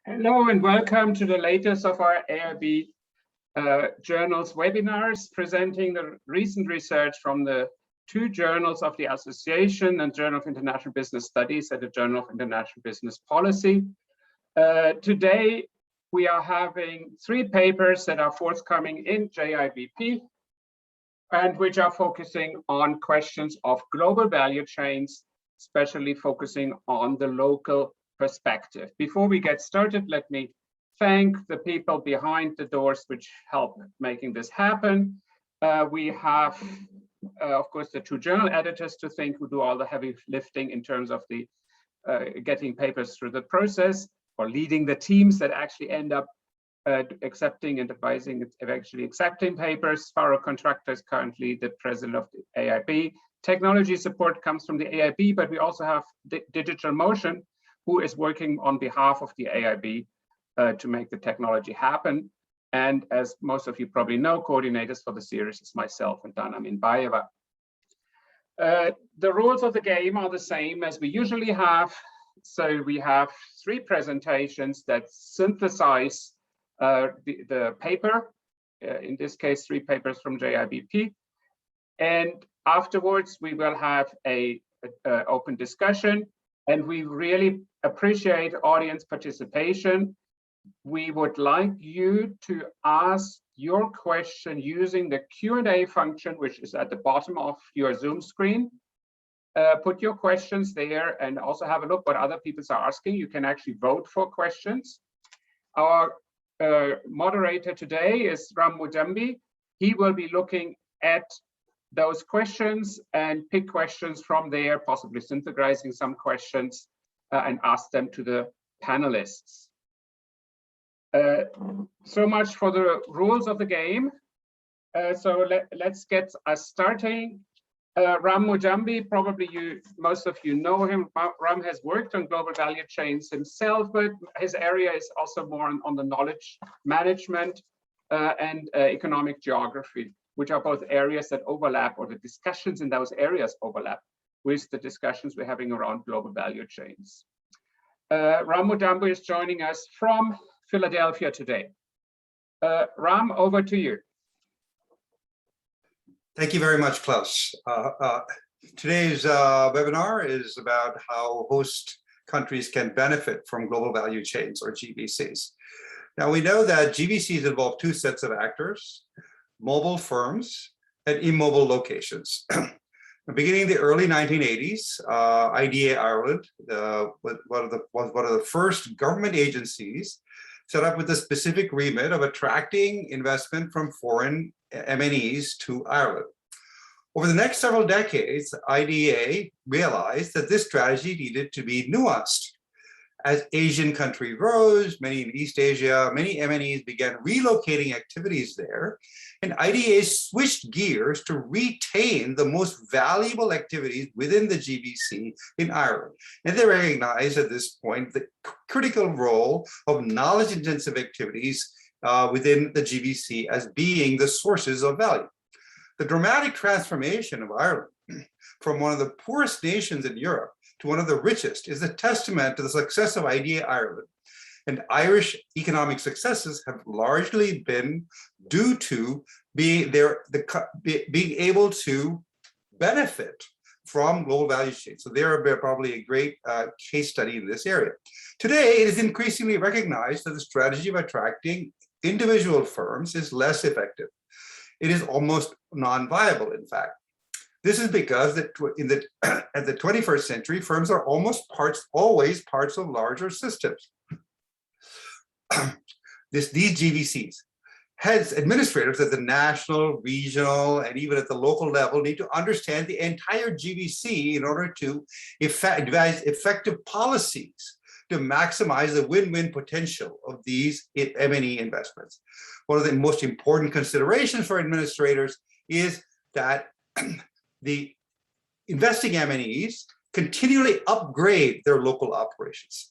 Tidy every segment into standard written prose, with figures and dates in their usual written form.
Hello and welcome to the latest of our AIB journals webinars presenting the recent research from the two journals of the Association and Journal of International Business Studies and the Journal of International Business Policy. Today we are having three papers that are forthcoming in JIBP and which are focusing on questions of global value chains, especially focusing on the local perspective. Before we get started, let me thank the people behind the doors which help making this happen. We have, of course, the two journal editors to thank who do all the heavy lifting in terms of the getting papers through the process, or leading the teams that actually end up accepting and advising, eventually accepting papers. Faro Contractor is currently the president of the AIB. Technology support comes from the AIB, but we also have Digital Motion, who is working on behalf of the AIB to make the technology happen. And as most of you probably know, coordinators for the series is myself and Dana Minbayeva. The rules of the game are the same as we usually have. So we have three presentations that synthesize the paper, in this case, three papers from JIBP. And afterwards, we will have a open discussion. And we really appreciate audience participation. We would like you to ask your question using the Q&A function, which is at the bottom of your Zoom screen. Put your questions there and also have a look what other people are asking. You can actually vote for questions. Our moderator today is Mudambi. He will be looking at those questions and pick questions from there, possibly synthesizing some questions and ask them to the panelists. So much for the rules of the game. So let's get us starting. Mudambi, probably most of you know him. Ram has worked on global value chains himself, but his area is also more on the knowledge management and economic geography, which are both areas that overlap, or the discussions in those areas overlap with the discussions we're having around global value chains. Mudambi is joining us from Philadelphia today. Ram, over to you. Thank you very much, Klaus. Today's webinar is about how host countries can benefit from global value chains, or GVCs. Now, we know that GVCs involve two sets of actors: mobile firms and immobile locations. Beginning in the early 1980s, IDA Ireland was one of the first government agencies set up with the specific remit of attracting investment from foreign MNEs to Ireland. Over the next several decades, IDA realized that this strategy needed to be nuanced. As Asian countries rose, many in East Asia, many MNEs began relocating activities there, and IDA switched gears to retain the most valuable activities within the GVC in Ireland. And they recognized at this point the critical role of knowledge-intensive activities within the GVC as being the sources of value. The dramatic transformation of Ireland from one of the poorest nations in Europe to one of the richest is a testament to the success of IDA Ireland. And Irish economic successes have largely been due to being able to benefit from global value chains. So they're probably a great case study in this area. Today, it is increasingly recognized that the strategy of attracting individual firms is less effective. It is almost non-viable, in fact. This is because at the 21st century, firms are always parts of larger systems. These GVCs, heads, administrators at the national, regional, and even at the local level need to understand the entire GVC in order to devise effective policies to maximize the win-win potential of these M&E investments. One of the most important considerations for administrators is that the investing MNEs continually upgrade their local operations.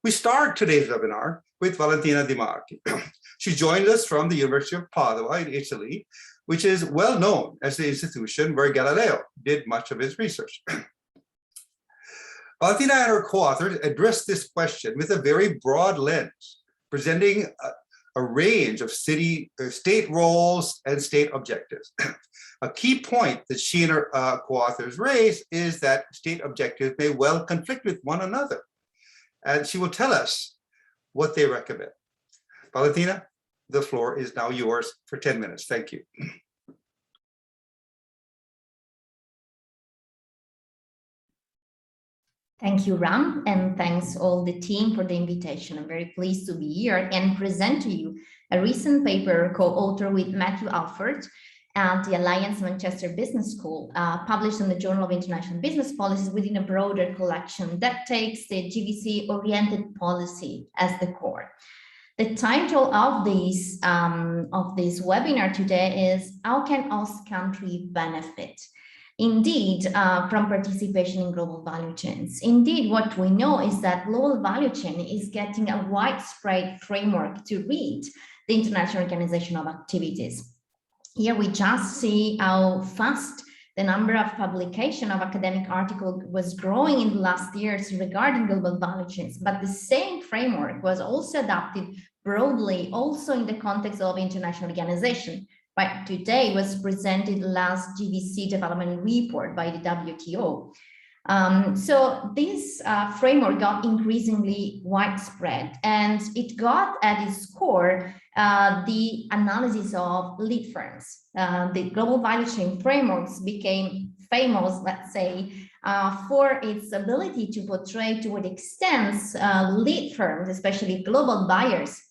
We start today's webinar with Valentina Di Marchi. She joined us from the University of Padua in Italy, which is well known as the institution where Galileo did much of his research. Valentina and her co-authors addressed this question with a very broad lens, presenting a range of state roles and state objectives. A key point that she and her co-authors raise is that state objectives may well conflict with one another. And she will tell us what they recommend. Valentina, the floor is now yours for 10 minutes. Thank you. Thank you, Ram, and thanks all the team for the invitation. I'm very pleased to be here and present to you a recent paper co-authored with Matthew Alford at the Alliance Manchester Business School, published in the Journal of International Business Policies within a broader collection that takes the GVC-oriented policy as the core. The title of this webinar today is "How can host country benefit?" Indeed, from participation in global value chains. Indeed, what we know is that global value chain is getting a widespread framework to read the International Organization of Activities. Here we just see how fast the number of publication of academic articles was growing in the last years regarding global value chains, but the same framework was also adopted broadly also in the context of international organization. Right, today was presented last GVC development report by the WTO. So this framework got increasingly widespread, and it got at its core the analysis of lead firms. The global value chain frameworks became famous, let's say, for its ability to portray to what extent lead firms, especially global buyers,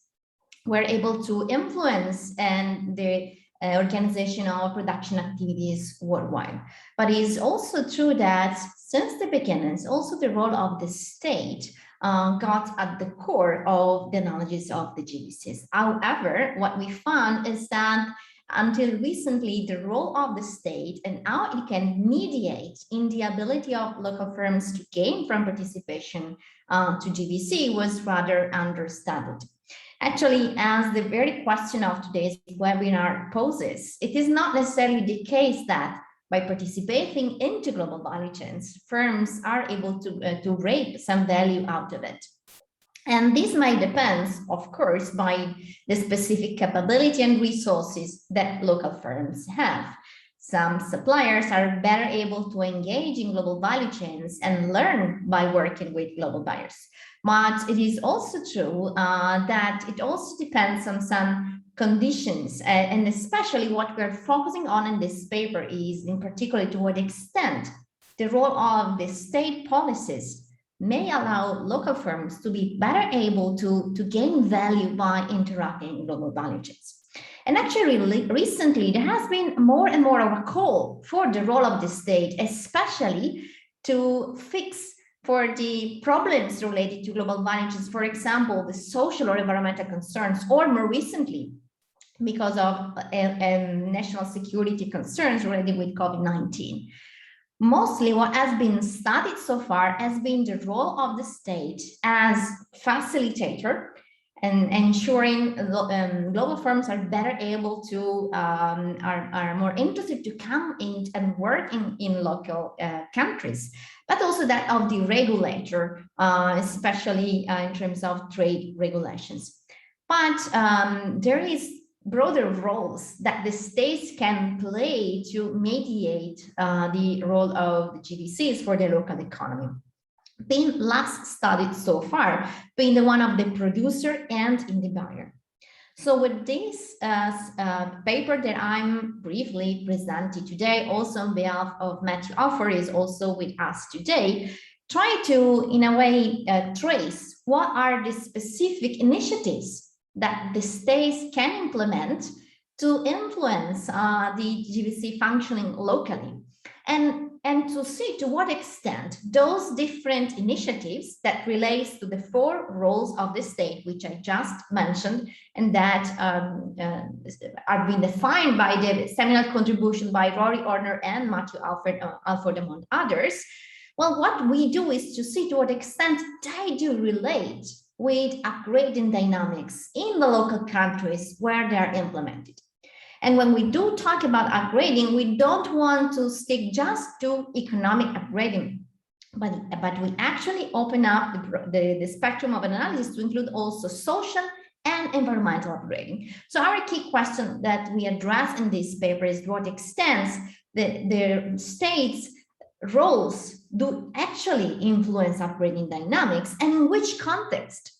were able to influence and the organization of production activities worldwide. But it is also true that since the beginnings, also the role of the state got at the core of the analysis of the GVCs. However, what we found is that until recently, the role of the state and how it can mediate in the ability of local firms to gain from participation to GVC was rather understudied. Actually, as the very question of today's webinar poses, it is not necessarily the case that by participating into global value chains, firms are able to reap some value out of it. And this may depend, of course, by the specific capability and resources that local firms have. Some suppliers are better able to engage in global value chains and learn by working with global buyers. But it is also true that it also depends on some conditions, and especially what we're focusing on in this paper is in particular to what extent the role of the state policies may allow local firms to be better able to gain value by interacting in global value chains. And actually, recently, there has been more and more of a call for the role of the state, especially to fix for the problems related to global value chains, for example, the social or environmental concerns, or more recently, because of national security concerns related with COVID-19. Mostly what has been studied so far has been the role of the state as facilitator and ensuring global firms are better able to, are more interested to come in and work in local countries, but also that of the regulator, especially in terms of trade regulations. But there is broader roles that the states can play to mediate the role of the GVCs for the local economy. Being last studied so far, being the one of the producer and in the buyer. So with this paper that I'm briefly presenting today, also on behalf of Matthew Offer is also with us today, try to, in a way, trace what are the specific initiatives that the states can implement to influence the GVC functioning locally, and to see to what extent those different initiatives that relates to the four roles of the state, which I just mentioned, and that are being defined by the seminal contribution by Rory Orner and Matthew Alford, among others. Well, what we do is to see to what extent they do relate with upgrading dynamics in the local countries where they are implemented. And when we do talk about upgrading, we don't want to stick just to economic upgrading, but we actually open up the spectrum of analysis to include also social and environmental upgrading. So our key question that we address in this paper is to what extent the states' roles do actually influence upgrading dynamics, and in which context,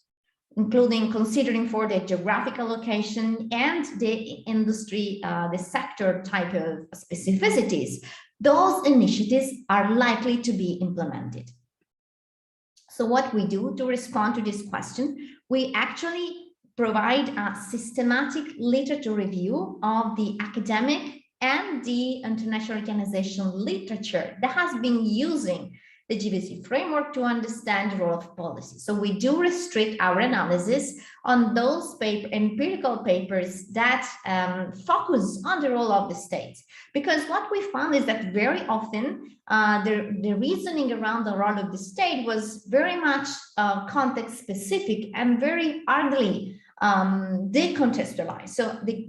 including considering for the geographical location and the industry, the sector type of specificities, those initiatives are likely to be implemented. So what we do to respond to this question, we actually provide a systematic literature review of the academic and the international organization literature that has been using the GVC framework to understand the role of policy. So we do restrict our analysis on those empirical papers that focus on the role of the state. Because what we found is that very often the reasoning around the role of the state was very much context specific and very hardly decontextualized. So the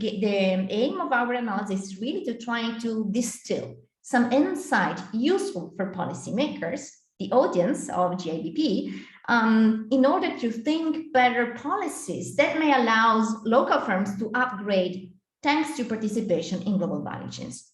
aim of our analysis is really to try to distill some insight useful for policymakers, the audience of GIBP, in order to think better policies that may allow local firms to upgrade thanks to participation in global value chains.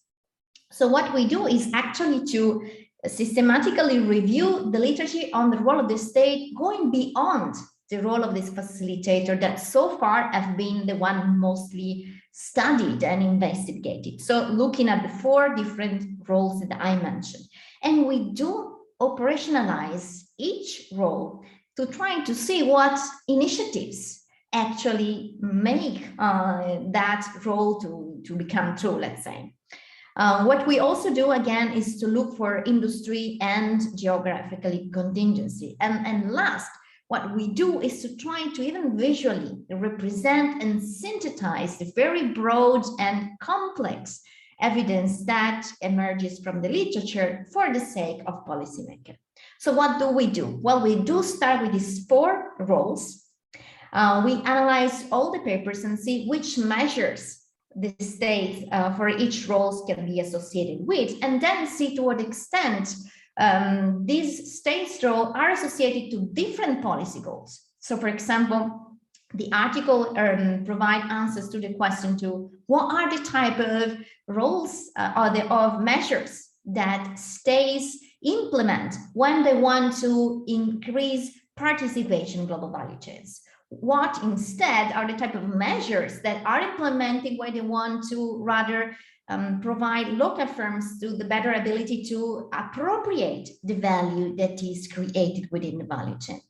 So what we do is actually to systematically review the literature on the role of the state, going beyond the role of this facilitator that so far have been the one mostly studied and investigated. So looking at the 4 different roles that I mentioned, and we do operationalize each role to try to see what initiatives actually make that role to become true, let's say. What we also do again is to look for industry and geographically contingency. And last, what we do is to try to even visually represent and synthesize the very broad and complex evidence that emerges from the literature for the sake of policymaking. So what do we do? Well, we do start with these 4 roles. We analyze all the papers and see which measures the state for each role can be associated with, and then see to what extent these states' roles are associated to different policy goals. So, for example, the article provides answers to the question to what are the type of roles of measures that states implement when they want to increase participation in global value chains. What instead are the type of measures that are implemented where they want to rather provide local firms to the better ability to appropriate the value that is created within the value chain.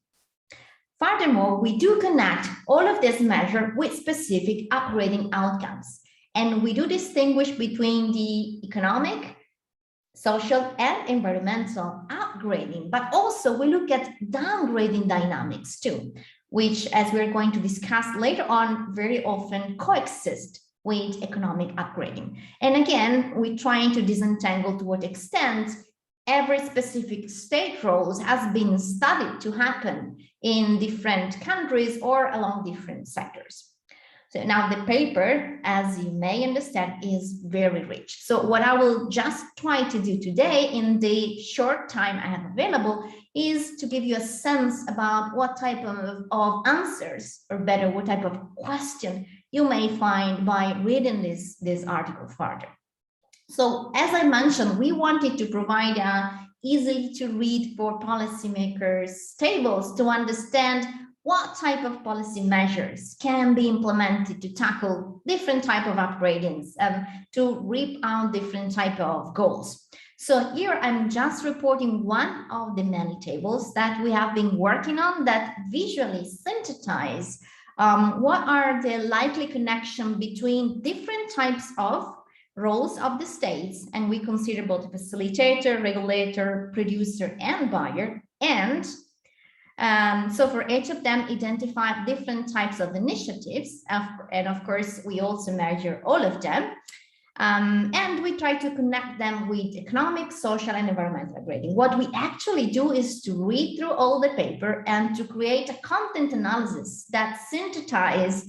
Furthermore, we do connect all of this measure with specific upgrading outcomes, and we do distinguish between the economic, social, and environmental upgrading, but also we look at downgrading dynamics too, which, as we're going to discuss later on, very often coexist with economic upgrading. And again, we're trying to disentangle to what extent every specific state roles has been studied to happen in different countries or along different sectors. So now the paper, as you may understand, is very rich. So what I will just try to do today in the short time I have available is to give you a sense about what type of answers, or better, what type of question you may find by reading this article further. So as I mentioned, we wanted to provide easily to read for policymakers tables to understand what type of policy measures can be implemented to tackle different type of upgradings, to reap out different type of goals. So here I'm just reporting one of the many tables that we have been working on that visually synthesize what are the likely connection between different types of roles of the states, and we consider both facilitator, regulator, producer, and buyer, and so for each of them, identify different types of initiatives, and of course, we also measure all of them, and we try to connect them with economic, social, and environmental grading. What we actually do is to read through all the paper and to create a content analysis that synthesize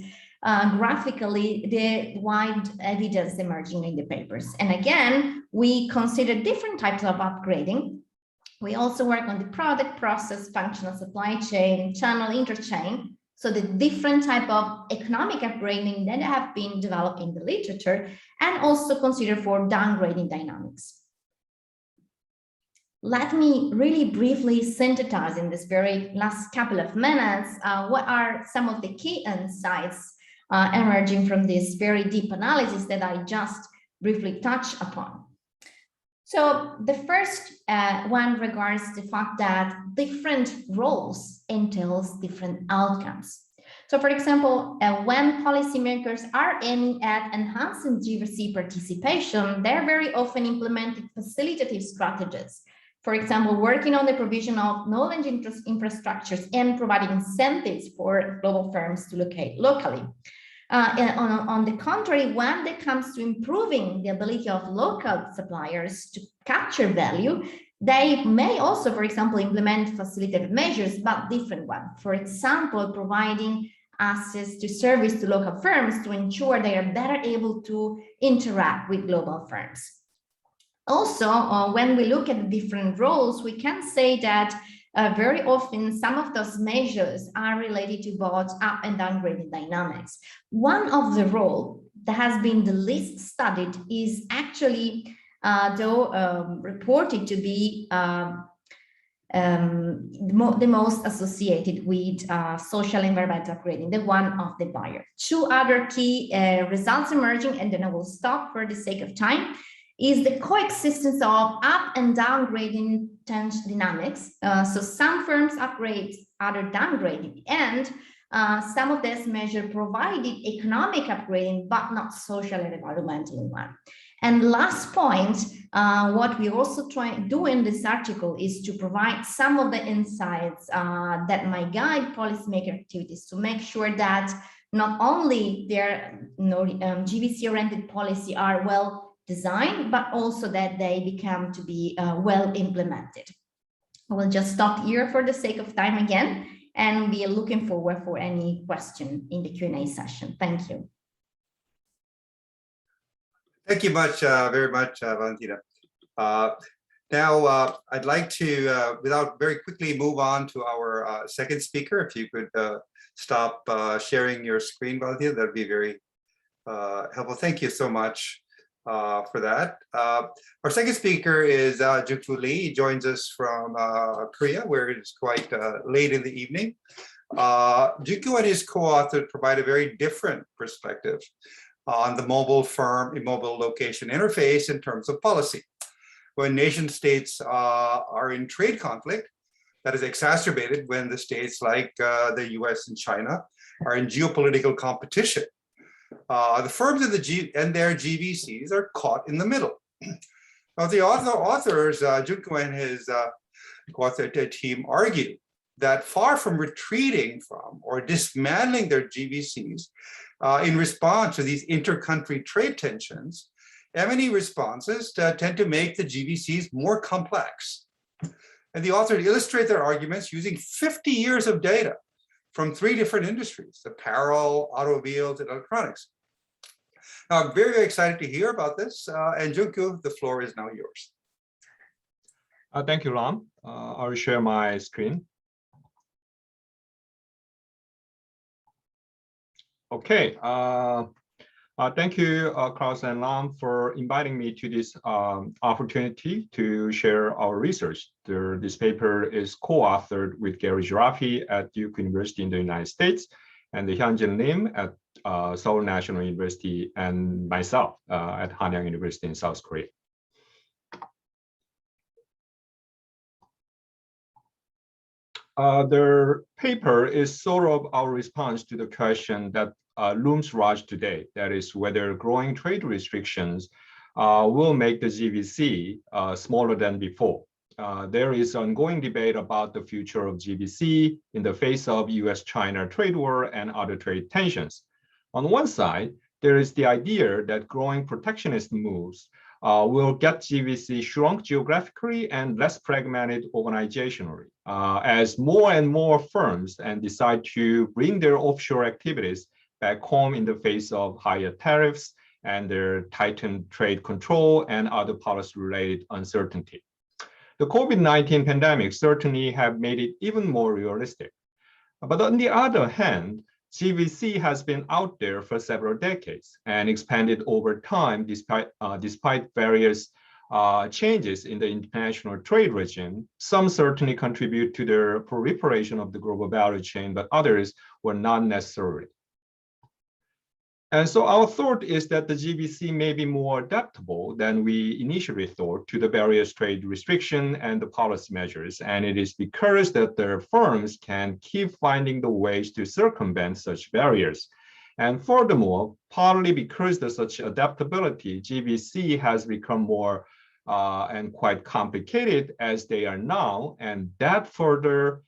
graphically the wide evidence emerging in the papers. And again, we consider different types of upgrading We also work on the product, process, functional supply chain, channel, interchain. So the different type of economic upgrading that have been developed in the literature, and also consider for downgrading dynamics. Let me really briefly synthesize in this very last couple of minutes, what are some of the key insights emerging from this very deep analysis that I just briefly touched upon. So the first one regards the fact that different roles entails different outcomes. So for example, when policymakers are aiming at enhancing GVC participation, they're very often implementing facilitative strategies. For example, working on the provision of knowledge infrastructures and providing incentives for global firms to locate locally. On the contrary, when it comes to improving the ability of local suppliers to capture value, they may also, for example, implement facilitative measures, but different ones. For example, providing access to service to local firms to ensure they are better able to interact with global firms. Also, when we look at the different roles, we can say that very often some of those measures are related to both up and downgrading dynamics. One of the roles that has been the least studied is actually reported to be the most associated with social environmental upgrading, the one of the buyer. Two other key results emerging, and then I will stop for the sake of time, is the coexistence of up and downgrading dynamics. So some firms upgrade, other downgrading, and some of these measures provided economic upgrading, but not social and environmental one. And last point, what we also try to do in this article is to provide some of the insights that might guide policymaker activities to make sure that not only their GVC-oriented policy are well designed, but also that they become to be well implemented. I will just stop here for the sake of time again, and be looking forward for any question in the Q&A session. Thank you. Thank you very much, Valentina. Now, I'd like to, without very quickly move on to our second speaker. If you could stop sharing your screen, Valentina, that'd be very helpful. Thank you so much for that. Our second speaker is Joonkoo Lee. He joins us from Korea, where it's quite late in the evening. Joonkoo and his co-author provide a very different perspective on the mobile firm immobile location interface in terms of policy. When nation states are in trade conflict, that is exacerbated when the states like the US and China are in geopolitical competition. The firms and their GVCs are caught in the middle. Now, the authors, Joonkoo and his co-author team, argue that far from retreating from or dismantling their GVCs in response to these inter-country trade tensions, M&E responses tend to make the GVCs more complex. And the authors illustrate their arguments using 50 years of data from 3 different industries: apparel, automobiles, and electronics. Now, I'm very, very excited to hear about this. And Joonkoo, the floor is now yours. Thank you, Ram. I will share my screen. Okay. Thank you, Klaus and Ram, for inviting me to this opportunity to share our research. This paper is co-authored with Gary Giraffi at Duke University in the United States, and the Hyunjin Lim at Seoul National University, and myself at Hanyang University in South Korea. The paper is sort of our response to the question that looms large today, that is whether growing trade restrictions will make the GVC smaller than before. There is ongoing debate about the future of GVC in the face of US-China trade war and other trade tensions. On one side, there is the idea that growing protectionist moves will get GVC shrunk geographically and less fragmented organizationally, as more and more firms decide to bring their offshore activities back home in the face of higher tariffs and their tightened trade control and other policy-related uncertainty. The COVID-19 pandemic certainly have made it even more realistic. But on the other hand, GVC has been out there for several decades and expanded over time despite various changes in the international trade regime. Some certainly contribute to the proliferation of the global value chain, but others were not necessarily. And so our thought is that the GVC may be more adaptable than we initially thought to the various trade restriction and the policy measures. And it is because that their firms can keep finding the ways to circumvent such barriers. And furthermore, partly because of such adaptability, GVC has become more and quite complicated as they are now, and that further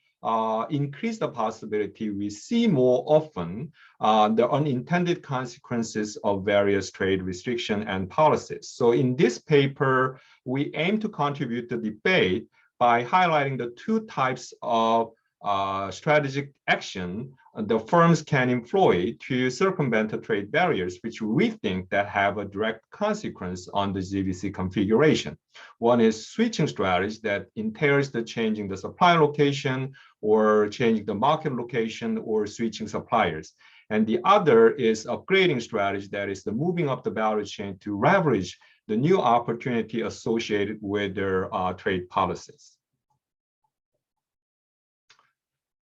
increase the possibility we see more often the unintended consequences of various trade restriction and policies. So in this paper, we aim to contribute to the debate by highlighting the two types of strategic action the firms can employ to circumvent the trade barriers, which we think that have a direct consequence on the GVC configuration. One is switching strategy that entails the changing the supply location or changing the market location or switching suppliers. And the other is upgrading strategy that is the moving up the value chain to leverage the new opportunity associated with their trade policies.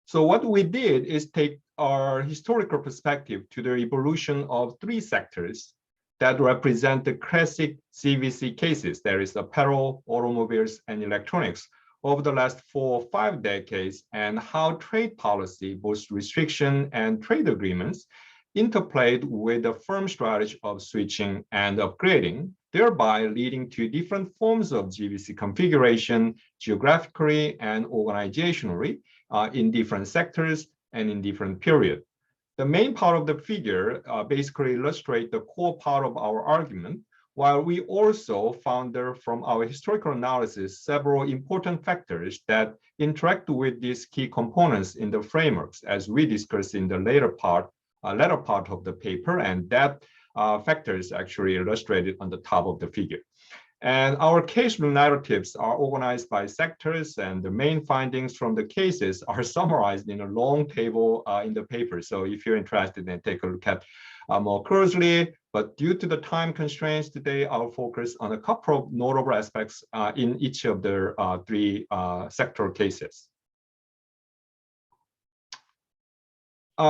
So what we did is take our historical perspective to the evolution of three sectors that represent the classic GVC cases. There is apparel, automobiles, and electronics over the last 4 or 5 decades, and how trade policy, both restriction and trade agreements, interplayed with the firm strategy of switching and upgrading, thereby leading to different forms of GVC configuration geographically and organizationally in different sectors and in different periods. The main part of the figure basically illustrates the core part of our argument, while we also found there from our historical analysis several important factors that interact with these key components in the frameworks, as we discussed in the later part of the paper, and that factor is actually illustrated on the top of the figure. And our case narratives are organized by sectors, and the main findings from the cases are summarized in a long table in the paper. So if you're interested, then take a look at more closely. But due to the time constraints today, I'll focus on a couple of notable aspects in each of the three sector cases.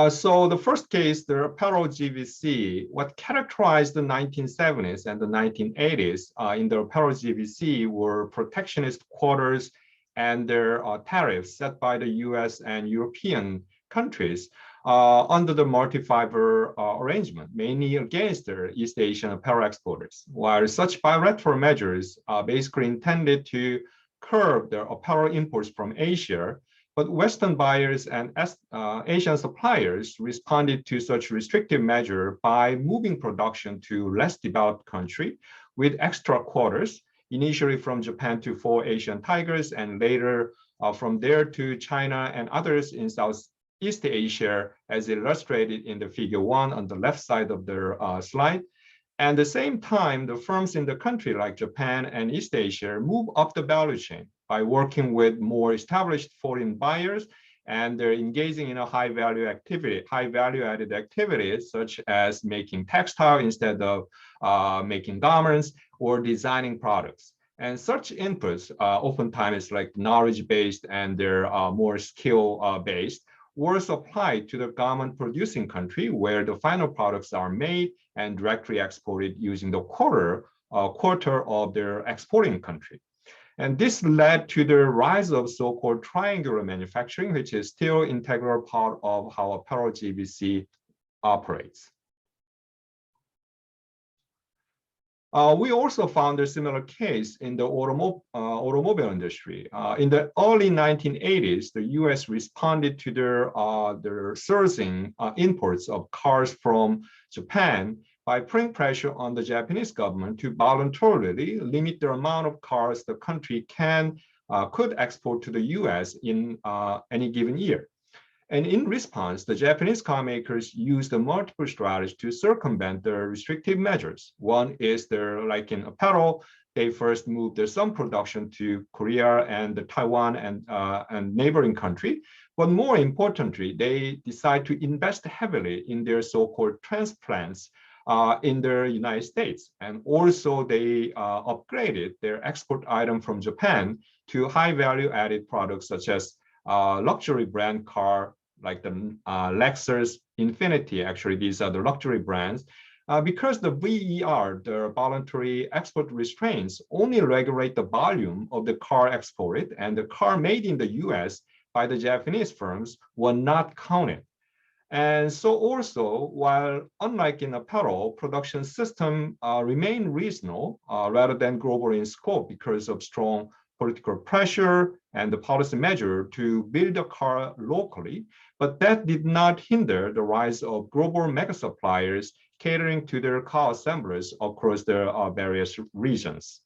So the first case, the apparel GVC, what characterized the 1970s and the 1980s in the apparel GVC were protectionist quotas and their tariffs set by the US and European countries under the multi-fiber arrangement, mainly against the East Asian apparel exporters. While such bilateral measures are basically intended to curb the apparel imports from Asia, but Western buyers and Asian suppliers responded to such restrictive measure by moving production to less developed country with extra quotas, initially from Japan to 4 Asian tigers, and later from there to China and others in Southeast Asia, as illustrated in the figure 1 on the left side of the slide. And at the same time, the firms in the country like Japan and East Asia move up the value chain by working with more established foreign buyers, and they're engaging in a high value added activities such as making textile instead of making garments or designing products. And such inputs oftentimes like knowledge based and they're more skill based was applied to the garment producing country where the final products are made and directly exported using the quota of their exporting country. And this led to the rise of so-called triangular manufacturing, which is still an integral part of how apparel GVC operates. We also found a similar case in the automobile industry. In the early 1980s, the US responded to their surging imports of cars from Japan by putting pressure on the Japanese government to voluntarily limit the amount of cars the country could export to the US in any given year. And in response, the Japanese car makers used a multiple strategies to circumvent the restrictive measures. One is like in apparel, they first moved their some production to Korea and Taiwan and neighboring country. But more importantly, they decide to invest heavily in their so-called transplants in the United States. And also they upgraded their export item from Japan to high value added products such as luxury brand car like the Lexus, Infiniti. Actually, these are the luxury brands. Because the VER, the voluntary export restraints, only regulate the volume of the car exported, and the car made in the US by the Japanese firms were not counted. And so also, while unlike in apparel, production system remain regional rather than global in scope because of strong political pressure and the policy measure to build a car locally, but that did not hinder the rise of global mega suppliers catering to their car assemblers across their various regions.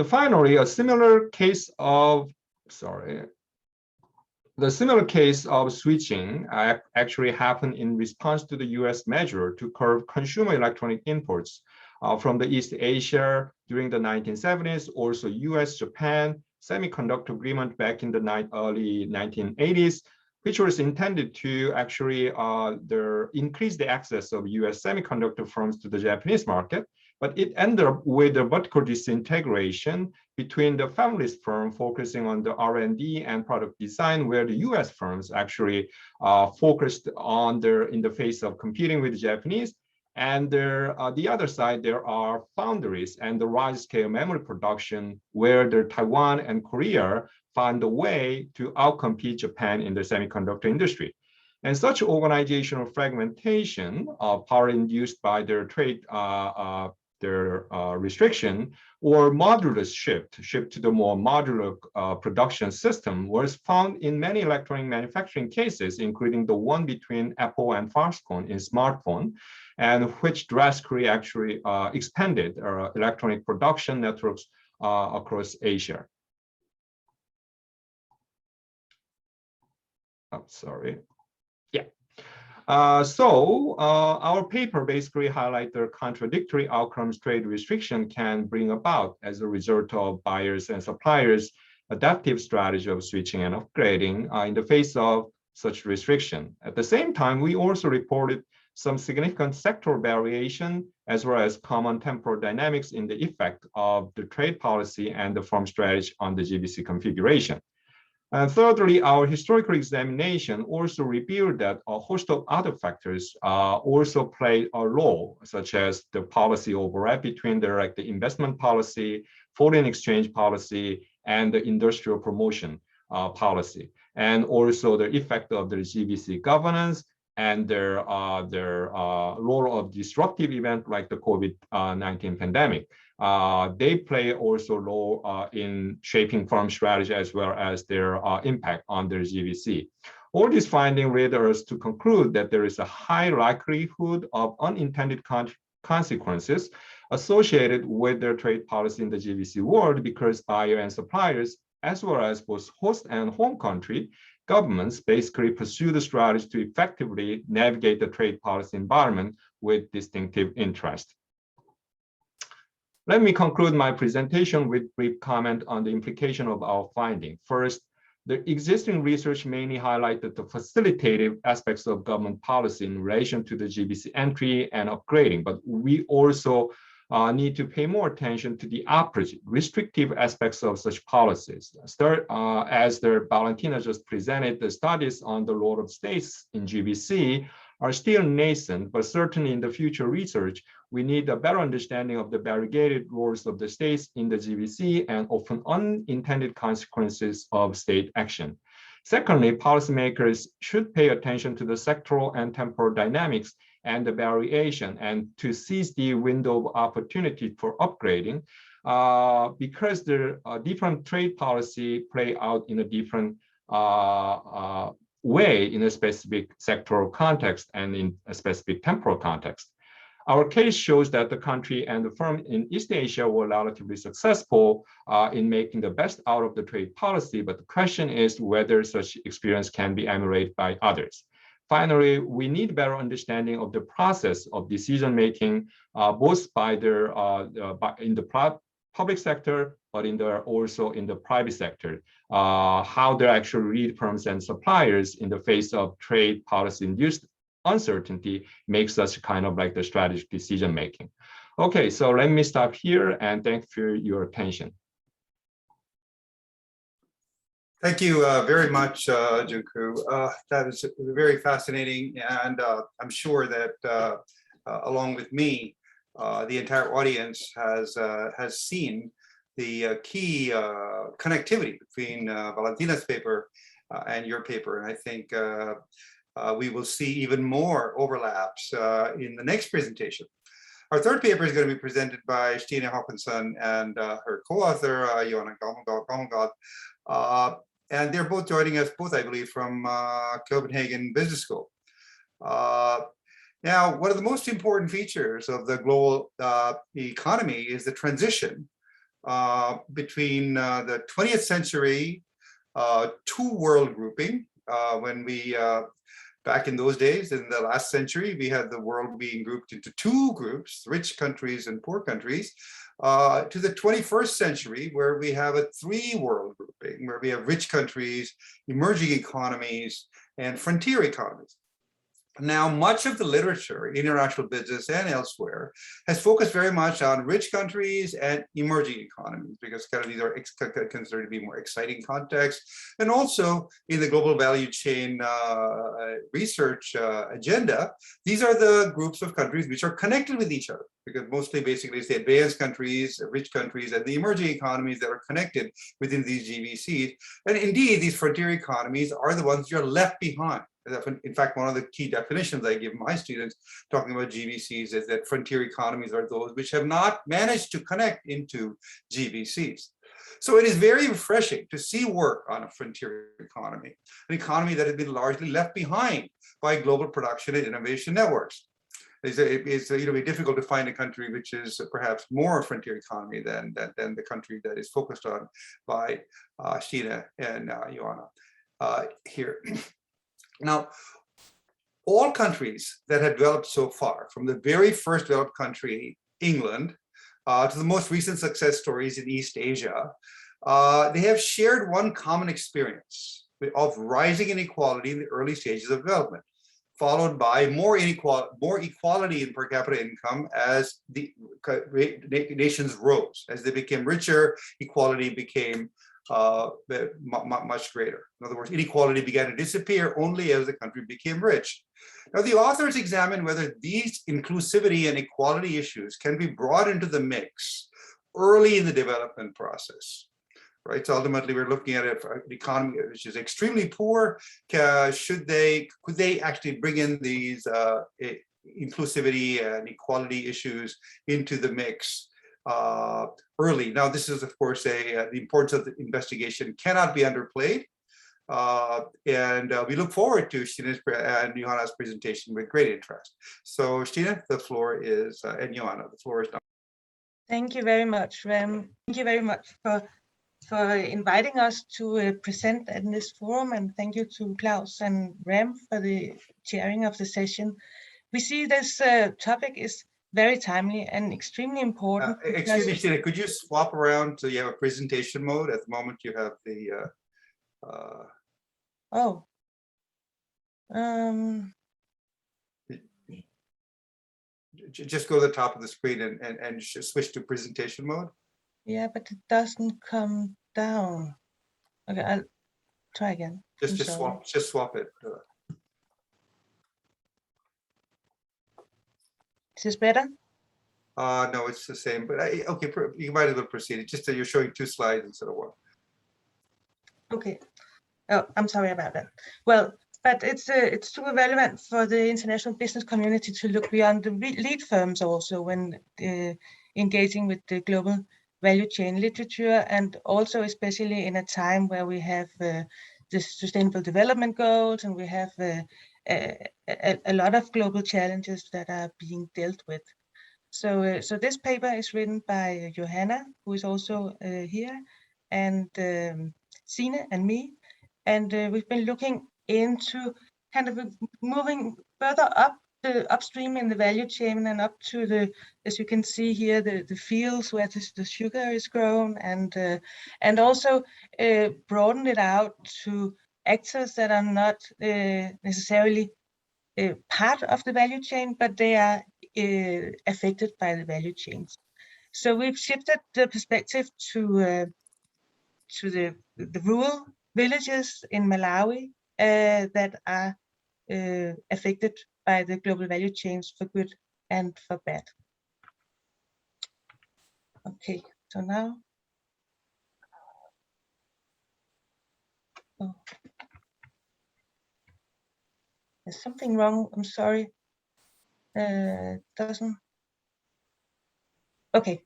Finally, the similar case of switching actually happened in response to the US measure to curb consumer electronic imports from the East Asia during the 1970s, also US-Japan semiconductor agreement back in the early 1980s, which was intended to actually increase the access of US semiconductor firms to the Japanese market. But it ended up with a vertical disintegration between the family's firm focusing on the R&D and product design, where the US firms actually focused on in the face of competing with the Japanese. And the other side, there are foundries and the large-scale memory production, where the Taiwan and Korea found a way to outcompete Japan in the semiconductor industry. And such organizational fragmentation, power induced by their trade restriction, or modular shift to the more modular production system was found in many electronic manufacturing cases, including the one between Apple and Foxconn in smartphone, and which drastically actually expanded electronic production networks across Asia. Oh, sorry. Yeah. Our paper basically highlights the contradictory outcomes trade restriction can bring about as a result of buyers and suppliers' adaptive strategy of switching and upgrading in the face of such restriction. At the same time, we also reported some significant sectoral variation as well as common temporal dynamics in the effect of the trade policy and the firm strategy on the GVC configuration. And thirdly, our historical examination also revealed that a host of other factors also play a role, such as the policy overlap between the investment policy, foreign exchange policy, and the industrial promotion policy, and also the effect of the GVC governance and their role of disruptive event like the COVID-19 pandemic. They play also a role in shaping firm strategy as well as their impact on their GVC. All these findings led us to conclude that there is a high likelihood of unintended consequences associated with their trade policy in the GVC world, because buyers and suppliers, as well as both host and home country governments, basically pursue the strategy to effectively navigate the trade policy environment with distinctive interest. Let me conclude my presentation with brief comment on the implication of our finding. First, the existing research mainly highlighted the facilitative aspects of government policy in relation to the GVC entry and upgrading, but we also need to pay more attention to the opposite, restrictive aspects of such policies. As the Valentina just presented, the studies on the role of states in GVC are still nascent, but certainly in the future research, we need a better understanding of the variegated roles of the states in the GVC and often unintended consequences of state action. Secondly, policymakers should pay attention to the sectoral and temporal dynamics and the variation, and to seize the window of opportunity for upgrading, because the different trade policy play out in a different way in a specific sectoral context and in a specific temporal context. Our case shows that the country and the firm in East Asia were relatively successful in making the best out of the trade policy, but the question is whether such experience can be emulated by others. Finally, we need better understanding of the process of decision making, both by their in the public sector, but also in the private sector. How they actually read firms and suppliers in the face of trade policy-induced uncertainty makes us kind of like the strategic decision making. Okay, so let me stop here and thank you for your attention. Thank you very much, Joonkoo. That was very fascinating, and I'm sure that along with me, the entire audience has seen the key connectivity between Valentina's paper and your paper, and I think we will see even more overlaps in the next presentation. Our third paper is going to be presented by Stine Haakonsson and her co-author, Johanna Galmengad. And they're both joining us, I believe, from Copenhagen Business School. Now, one of the most important features of the global economy is the transition between the 20th century two-world grouping, when we, back in those days, in the last century, we had the world being grouped into two groups, rich countries and poor countries, to the 21st century, where we have a three-world grouping, where we have rich countries, emerging economies, and frontier economies. Now, much of the literature, international business and elsewhere, has focused very much on rich countries and emerging economies, because kind of these are considered to be more exciting contexts. And also in the global value chain research agenda, these are the groups of countries which are connected with each other, because mostly basically it's the advanced countries, rich countries, and the emerging economies that are connected within these GVCs. And indeed, these frontier economies are the ones that are left behind. In fact, one of the key definitions I give my students talking about GVCs is that frontier economies are those which have not managed to connect into GVCs. So it is very refreshing to see work on a frontier economy, an economy that has been largely left behind by global production and innovation networks. It's difficult to find a country which is perhaps more a frontier economy than the country that is focused on by Stine and Johanna here. Now, all countries that have developed so far, from the very first developed country, England, to the most recent success stories in East Asia, they have shared one common experience of rising inequality in the early stages of development, followed by more equality in per capita income as the nations rose. As they became richer, equality became much greater. In other words, inequality began to disappear only as the country became rich. Now, the authors examine whether these inclusivity and equality issues can be brought into the mix early in the development process. Right. So ultimately, we're looking at an economy which is extremely poor. Could they actually bring in these inclusivity and equality issues into the mix early? Now, this is, of course, the importance of the investigation cannot be underplayed. And we look forward to Stine and Johanna's presentation with great interest. So Stine, the floor is, and Johanna, the floor is now. Thank you very much, Rem. Thank you very much for inviting us to present in this forum, and thank you to Klaus and Rem for the chairing of the session. We see this topic is very timely and extremely important. Excuse me, Stine, could you swap around so you have a presentation mode? At the moment you have the just go to the top of the screen and switch to presentation mode. Yeah, but it doesn't come down. Okay, I'll try again. Just swap it. Is this better? No, it's the same. But okay, you might as well proceed. It's just that you're showing two slides instead of one. Okay. Oh, I'm sorry about that. Well, but it's super relevant for the international business community to look beyond the lead firms also when engaging with the global value chain literature, and also especially in a time where we have the sustainable development goals, and we have a lot of global challenges that are being dealt with. So this paper is written by Johanna, who is also here, and Stine and me, and we've been looking into kind of moving further up the upstream in the value chain and up to the, as you can see here, the fields where the sugar is grown, and also broaden it out to actors that are not necessarily part of the value chain, but they are affected by the value chains. So we've shifted the perspective to the rural villages in Malawi that are affected by the global value chains for good and for bad. Okay, so now, oh, there's something wrong. I'm sorry. Doesn't. Okay.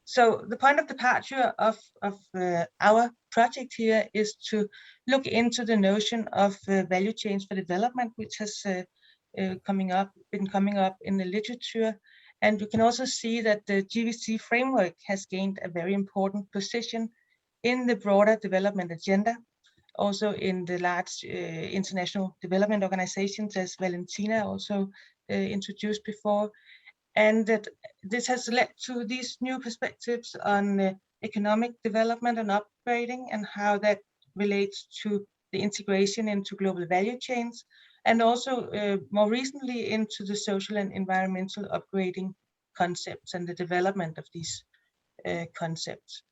So the point of departure of our project here is to look into the notion of value chains for development, which has been coming up in the literature. And you can also see that the GVC framework has gained a very important position in the broader development agenda, also in the large international development organizations, as Valentina also introduced before. And that this has led to these new perspectives on economic development and upgrading, and how that relates to the integration into global value chains, and also more recently into the social and environmental upgrading concepts and the development of these concepts.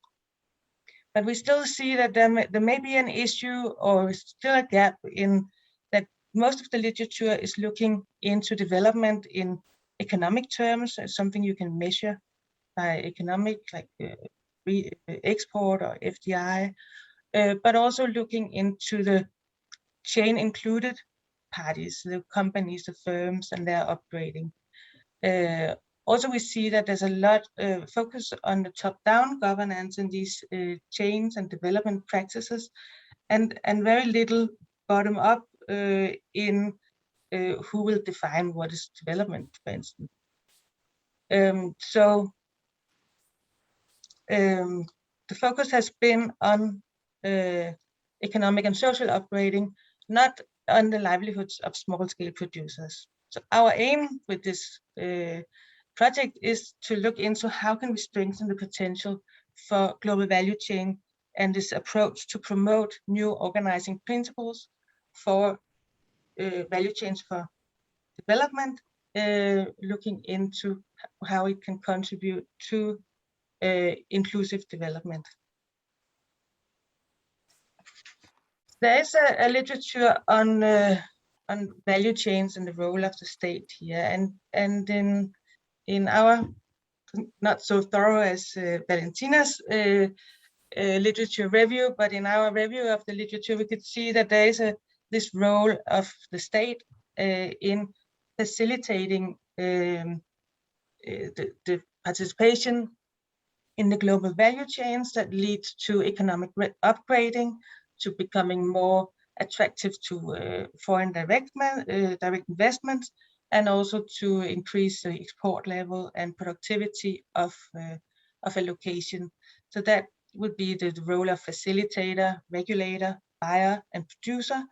But we still see that there may be an issue, or still a gap in that most of the literature is looking into development in economic terms, as something you can measure by economic, like export or FDI, but also looking into the chain included parties, the companies, the firms, and their upgrading. Also, we see that there's a lot focus on the top-down governance in these chains and development practices, and very little bottom-up in who will define what is development, for instance. So the focus has been on economic and social upgrading, not on the livelihoods of small-scale producers. So our aim with this project is to look into how can we strengthen the potential for global value chain and this approach to promote new organizing principles for value chains for development, looking into how it can contribute to inclusive development. There is a literature on value chains and the role of the state here, and in our not so thorough as Valentina's literature review, but in our review of the literature, we could see that there is this role of the state in facilitating the participation in the global value chains that leads to economic upgrading, to becoming more attractive to foreign direct investments, and also to increase the export level and productivity of a location. So that would be the role of facilitator, regulator, buyer, and producer,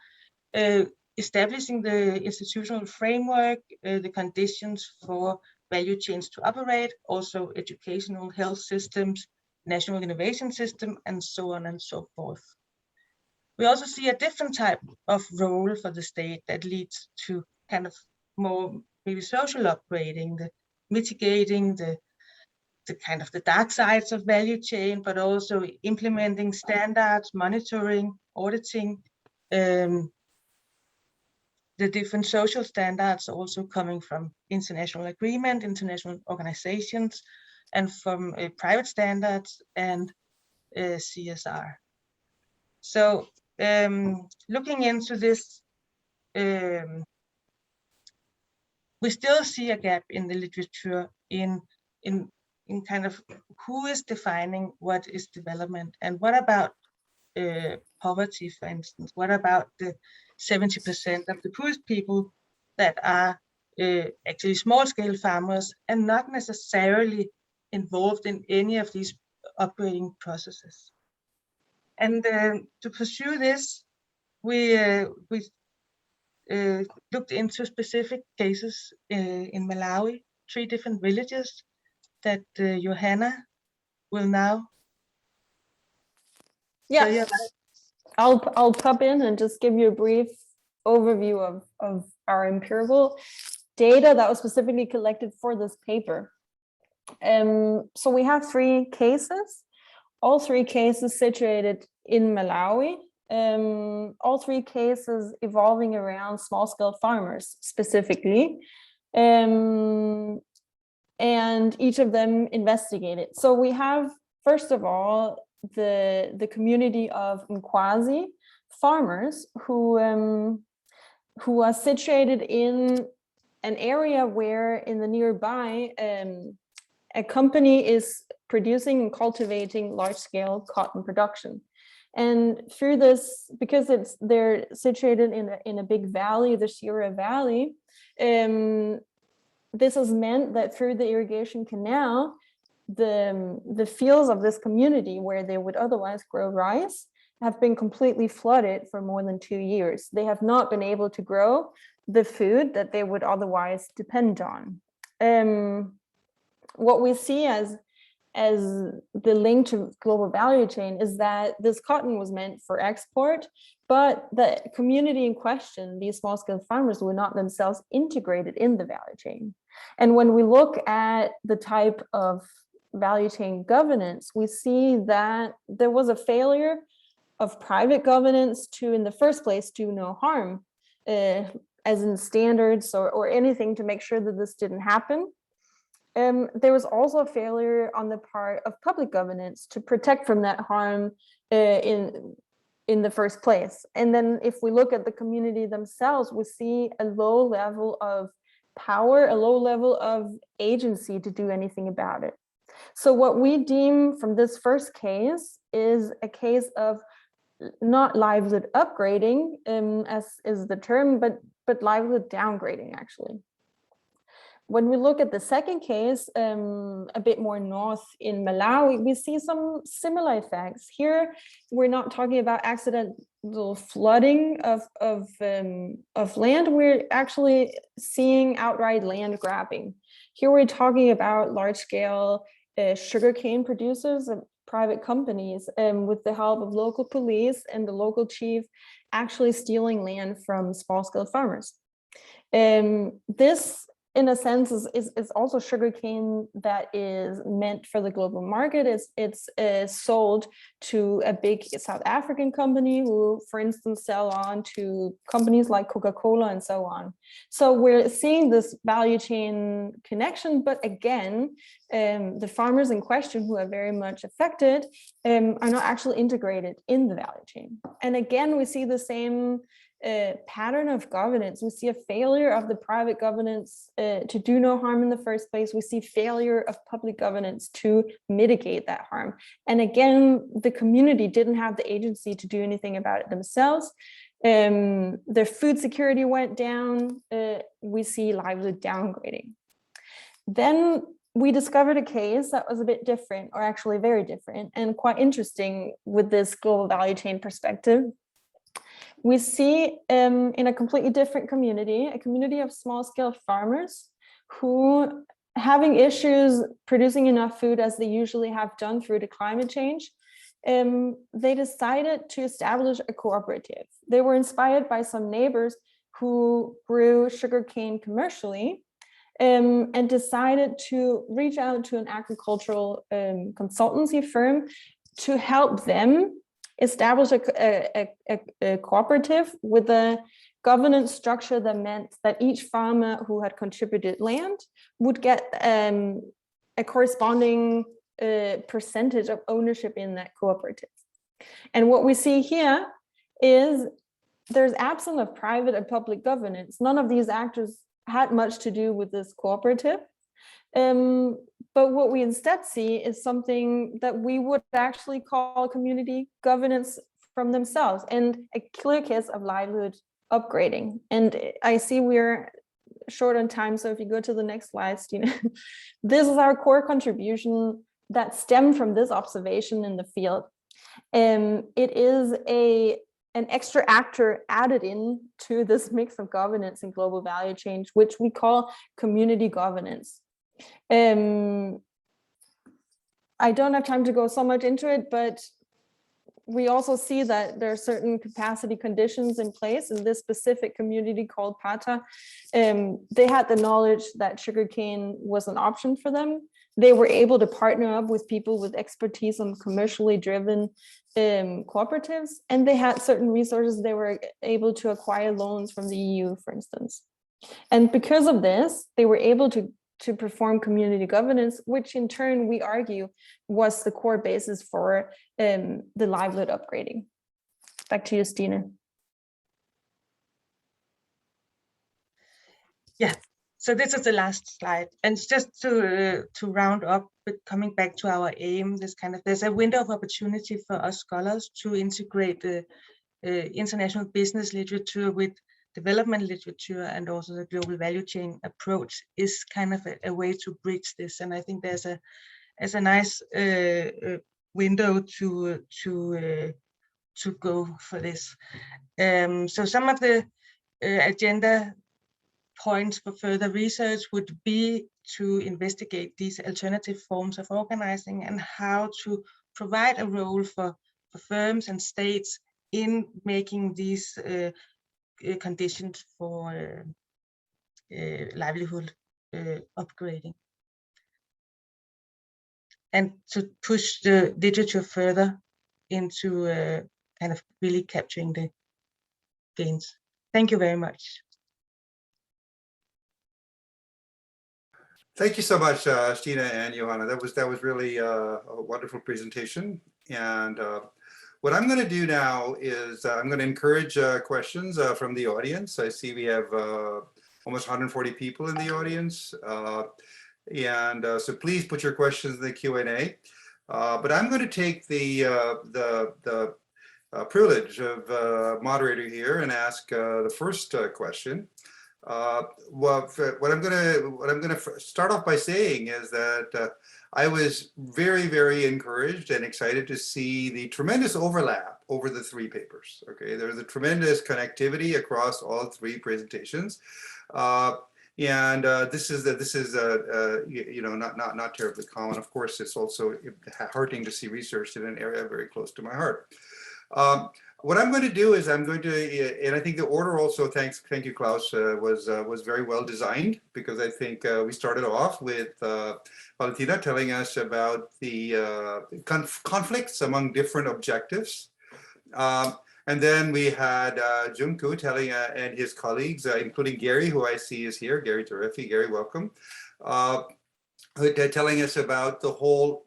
establishing the institutional framework, the conditions for value chains to operate, also educational, health systems, national innovation system, and so on and so forth. We also see a different type of role for the state that leads to kind of more maybe social upgrading, the mitigating the kind of the dark sides of value chain, but also implementing standards, monitoring, auditing, the different social standards also coming from international agreement, international organizations, and from private standards and CSR. So looking into this, we still see a gap in the literature in kind of who is defining what is development, and what about poverty, for instance? What about the 70% of the poorest people that are actually small-scale farmers and not necessarily involved in any of these upgrading processes? And to pursue this, we looked into specific cases in Malawi, 3 different villages that Johanna will now tell you about. I'll pop in and just give you a brief overview of our empirical data that was specifically collected for this paper. So we have 3 cases, all 3 cases situated in Malawi, all 3 cases evolving around small-scale farmers specifically, and each of them investigated. So we have, first of all, the community of Mkwazi farmers who are situated in an area where in the nearby a company is producing and cultivating large-scale cotton production. And through this, because they're situated in a big valley, the Sierra Valley, this has meant that through the irrigation canal, the fields of this community where they would otherwise grow rice have been completely flooded for more than 2 years. They have not been able to grow the food that they would otherwise depend on. What we see as the link to global value chain is that this cotton was meant for export, but the community in question, these small-scale farmers, were not themselves integrated in the value chain. And when we look at the type of value chain governance, we see that there was a failure of private governance to, in the first place, do no harm, as in standards or anything to make sure that this didn't happen. There was also a failure on the part of public governance to protect from that harm in the first place. And then if we look at the community themselves, we see a low level of power, a low level of agency to do anything about it. So what we deem from this first case is a case of not livelihood upgrading, as is the term, but livelihood downgrading, actually. When we look at the second case, a bit more north in Malawi, we see some similar effects. Here, we're not talking about accidental flooding of land. We're actually seeing outright land grabbing. Here, we're talking about large-scale sugarcane producers and private companies, with the help of local police and the local chief, actually stealing land from small-scale farmers. This, in a sense, is also sugarcane that is meant for the global market. It's sold to a big South African company who, for instance, sell on to companies like Coca-Cola and so on. So we're seeing this value chain connection, but again, the farmers in question who are very much affected are not actually integrated in the value chain. And again, we see the same pattern of governance. We see a failure of the private governance to do no harm in the first place. We see failure of public governance to mitigate that harm. And again, the community didn't have the agency to do anything about it themselves. Their food security went down. We see livelihood downgrading. Then we discovered a case that was a bit different, or actually very different, and quite interesting with this global value chain perspective. We see in a completely different community, a community of small-scale farmers who, having issues producing enough food as they usually have done through the climate change, they decided to establish a cooperative. They were inspired by some neighbors who grew sugarcane commercially, and decided to reach out to an agricultural consultancy firm to help them establish a cooperative with a governance structure that meant that each farmer who had contributed land would get a corresponding percentage of ownership in that cooperative. And what we see here is there's absence of private and public governance. None of these actors had much to do with this cooperative. But what we instead see is something that we would actually call community governance from themselves, and a clear case of livelihood upgrading. And I see we're short on time, so if you go to the next slide, Stine, this is our core contribution that stemmed from this observation in the field. It is a an extra actor added in to this mix of governance and global value change, which we call community governance. I don't have time to go so much into it, but we also see that there are certain capacity conditions in place in this specific community called Pata. They had the knowledge that sugarcane was an option for them. They were able to partner up with people with expertise on commercially driven cooperatives, and they had certain resources. They were able to acquire loans from the EU, for instance. And because of this, they were able to perform community governance, which in turn, we argue, was the core basis for the livelihood upgrading. Back to you, Stine. Yeah, so this is the last slide. And just to round up, but coming back to our aim, there's a window of opportunity for us scholars to integrate the international business literature with development literature, and also the global value chain approach is kind of a way to bridge this. And I think there's a nice window to go for this. So some of the agenda points for further research would be to investigate these alternative forms of organizing and how to provide a role for firms and states in making these conditions for livelihood upgrading, and to push the literature further into kind of really capturing the gains. Thank you very much. Thank you so much, Stine and Johanna. That was really a wonderful presentation. And what I'm going to do now is I'm going to encourage questions from the audience. I see we have almost 140 people in the audience. So please put your questions in the Q&A. But I'm going to take the privilege of moderator here and ask the first question. What I'm gonna start off by saying is that I was very, very encouraged and excited to see the tremendous overlap over the three papers. Okay, there's a tremendous connectivity across all three presentations, this is you know, not terribly common. Of course, it's also heartening to see research in an area very close to my heart. What I'm going to do is I'm going to, and I think the order also, thank you, Klaus, was very well designed, because I think we started off with Valentina telling us about the conflicts among different objectives. And then we had Joonkoo telling, and his colleagues, including Gary, who I see is here, Gary Terefi. Gary, welcome. Telling us about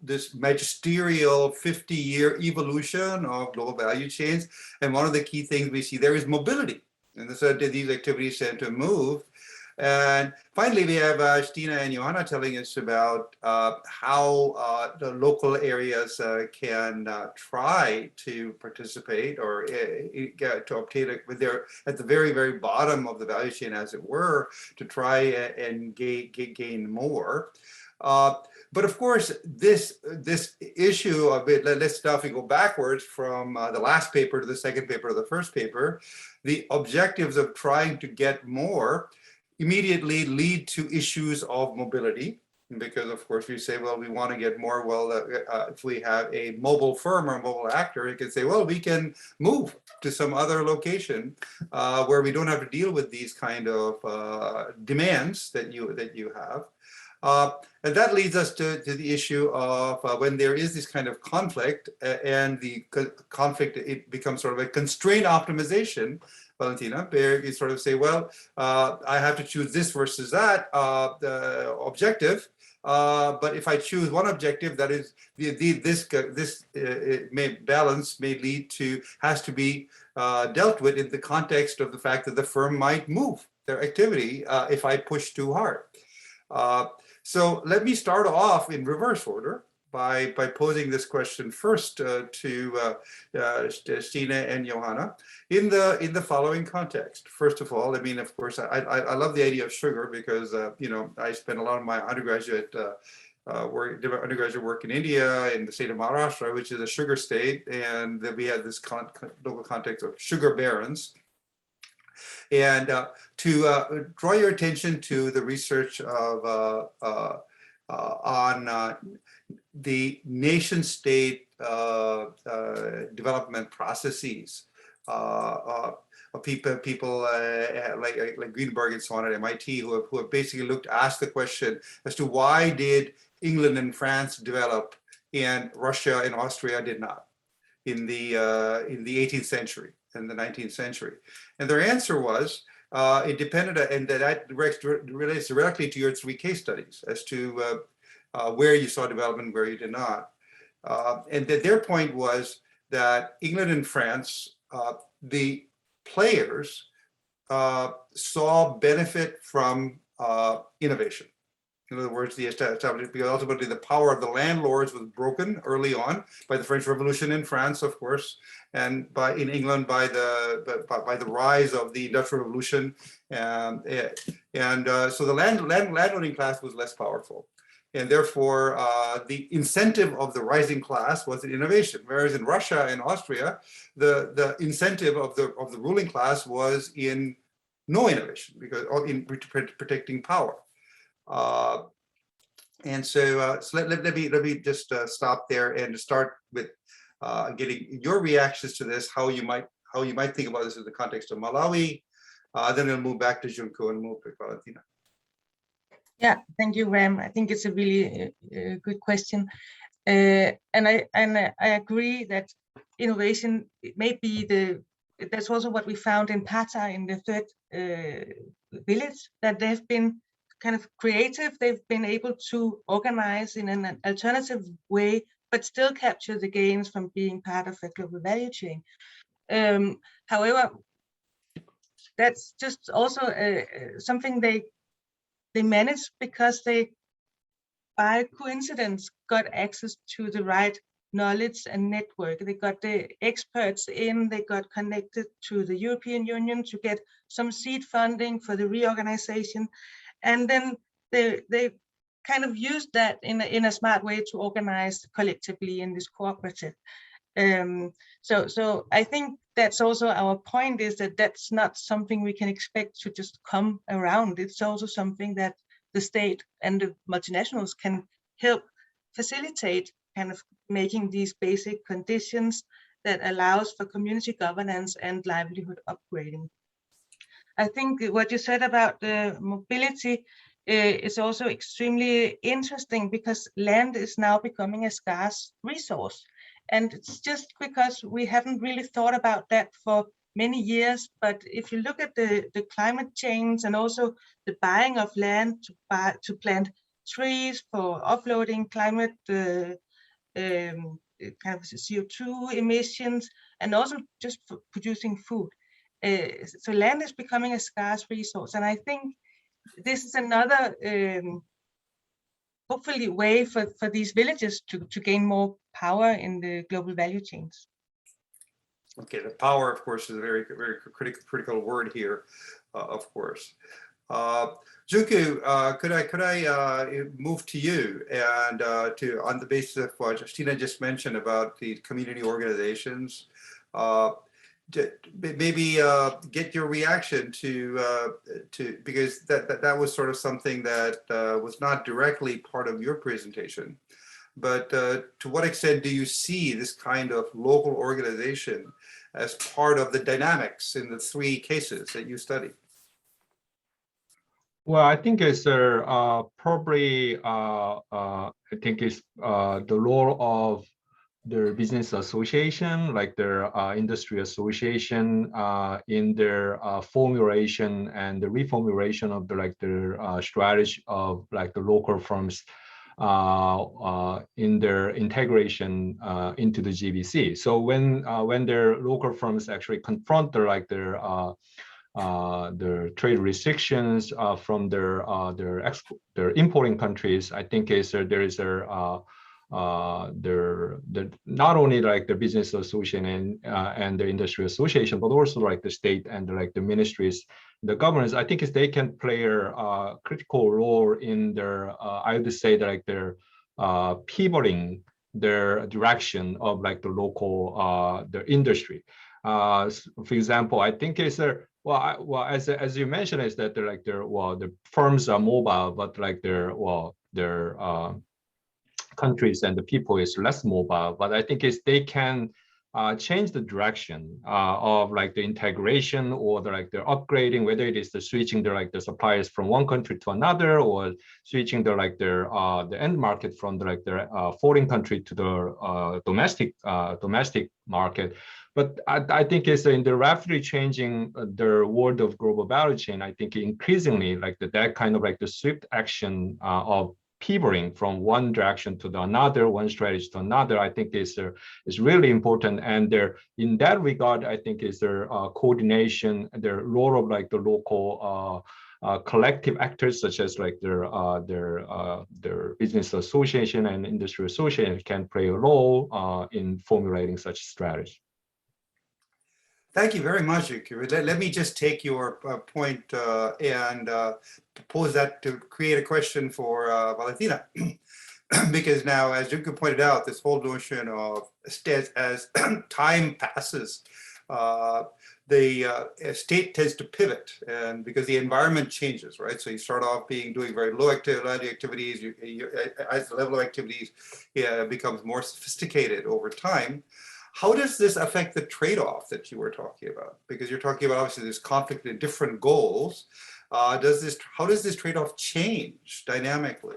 this magisterial 50-year evolution of global value chains. And one of the key things we see there is mobility. And so these activities tend to move. And finally, we have Stine and Johanna telling us about how the local areas can try to participate or to obtain it with their, at the very, very bottom of the value chain, as it were, to try and gain more. But of course, this issue of it, let's now if we go backwards from the last paper to the second paper to the first paper, the objectives of trying to get more immediately lead to issues of mobility. Because of course we say, well, we want to get more. Well, if we have a mobile firm or a mobile actor, you can say, well, we can move to some other location where we don't have to deal with these kind of demands that you have. And that leads us to the issue of when there is this kind of conflict, and the conflict, it becomes sort of a constraint optimization, Valentina, where you sort of say, well, I have to choose this versus that objective. But if I choose one objective, that is this balance may lead to, has to be dealt with in the context of the fact that the firm might move their activity if I push too hard. So let me start off in reverse order by posing this question first to Stine and Johanna in the following context. First of all, I mean, of course, I love the idea of sugar because you know, I spent a lot of my undergraduate undergraduate work in India, in the state of Maharashtra, which is a sugar state, and then we had this local context of sugar barons. And to draw your attention to the research of on the nation state development processes. People like Greenberg and so on at MIT who have basically asked the question as to why did England and France develop and Russia and Austria did not in the 18th century and the 19th century, and their answer was it depended, and that relates directly to your 3 case studies as to where you saw development, where you did not, and that their point was that England and France, the players saw benefit from innovation. In other words, the establishment, because ultimately the power of the landlords was broken early on by the French Revolution in France, of course, and in England by the rise of the Industrial Revolution, so the landowning class was less powerful. And therefore, the incentive of the rising class was in innovation, whereas in Russia and Austria, the incentive of the ruling class was in no innovation, because in protecting power. And so, let me just stop there and start with getting your reactions to this, how you might think about this in the context of Malawi. Then we'll move back to Joonkoo and move to Valentina. Yeah, thank you, Ram. I think it's a really good question, and I agree that innovation may be that's also what we found in Padua in the 3rd village, that they've been kind of creative. They've been able to organize in an alternative way, but still capture the gains from being part of a global value chain. However, that's just also something they managed because they, by coincidence, got access to the right knowledge and network. They got the experts in, they got connected to the European Union to get some seed funding for the reorganization. And then they kind of used that in a smart way to organize collectively in this cooperative. So I think that's also our point, is that that's not something we can expect to just come around. It's also something that the state and the multinationals can help facilitate, kind of making these basic conditions that allows for community governance and livelihood upgrading. I think what you said about the mobility is also extremely interesting, because land is now becoming a scarce resource. And it's just because we haven't really thought about that for many years. But if you look at the climate change and also the buying of land to plant trees for offloading climate kind of CO2 emissions, and also just for producing food. So land is becoming a scarce resource. And I think this is another hopefully way for these villages to gain more power in the global value chains. Okay, the power, of course, is a very, very critical word here, of course. Joonkoo, could I move to you and on the basis of what Stine just mentioned about the community organizations, maybe get your reaction to because that was sort of something that was not directly part of your presentation, but to what extent do you see this kind of local organization as part of the dynamics in the 3 cases that you studied? Well, I think it's probably I think it's the role of their business association, like their industry association, in their formulation and the reformulation of their strategy of the local firms in their integration into the GVC. So when their local firms actually confront their trade restrictions from their importing countries, I think there is not only the business association and the industry association, but also the state and the ministries, the governments. I think they can play a critical role in their I would say their pivoting their direction of like the local the industry. For example, I think it's as you mentioned, is that they're like the firms are mobile, but like their countries and the people is less mobile. But I think they can change the direction of like the integration or the upgrading, whether it is the switching the suppliers from one country to another, or switching the end market from their foreign country to the domestic market. But I think it's in the rapidly changing the world of global value chain. I think increasingly like that kind of like the swift action of pivoting from one direction to another, one strategy to another, I think is really important. And there, in that regard, I think is their coordination, their role of like the local collective actors, such as like their business association and industry association, can play a role in formulating such strategy. Thank you very much, Joonkoo. Let me just take your point and propose that to create a question for Valentina. Because now, as Joonkoo pointed out, this whole notion of as time passes, the state tends to pivot, and because the environment changes, right? So you start off doing very low activities. As the level of activities becomes more sophisticated over time. How does this affect the trade-off that you were talking about? Because you're talking about obviously this conflict in different goals. How does this trade-off change dynamically?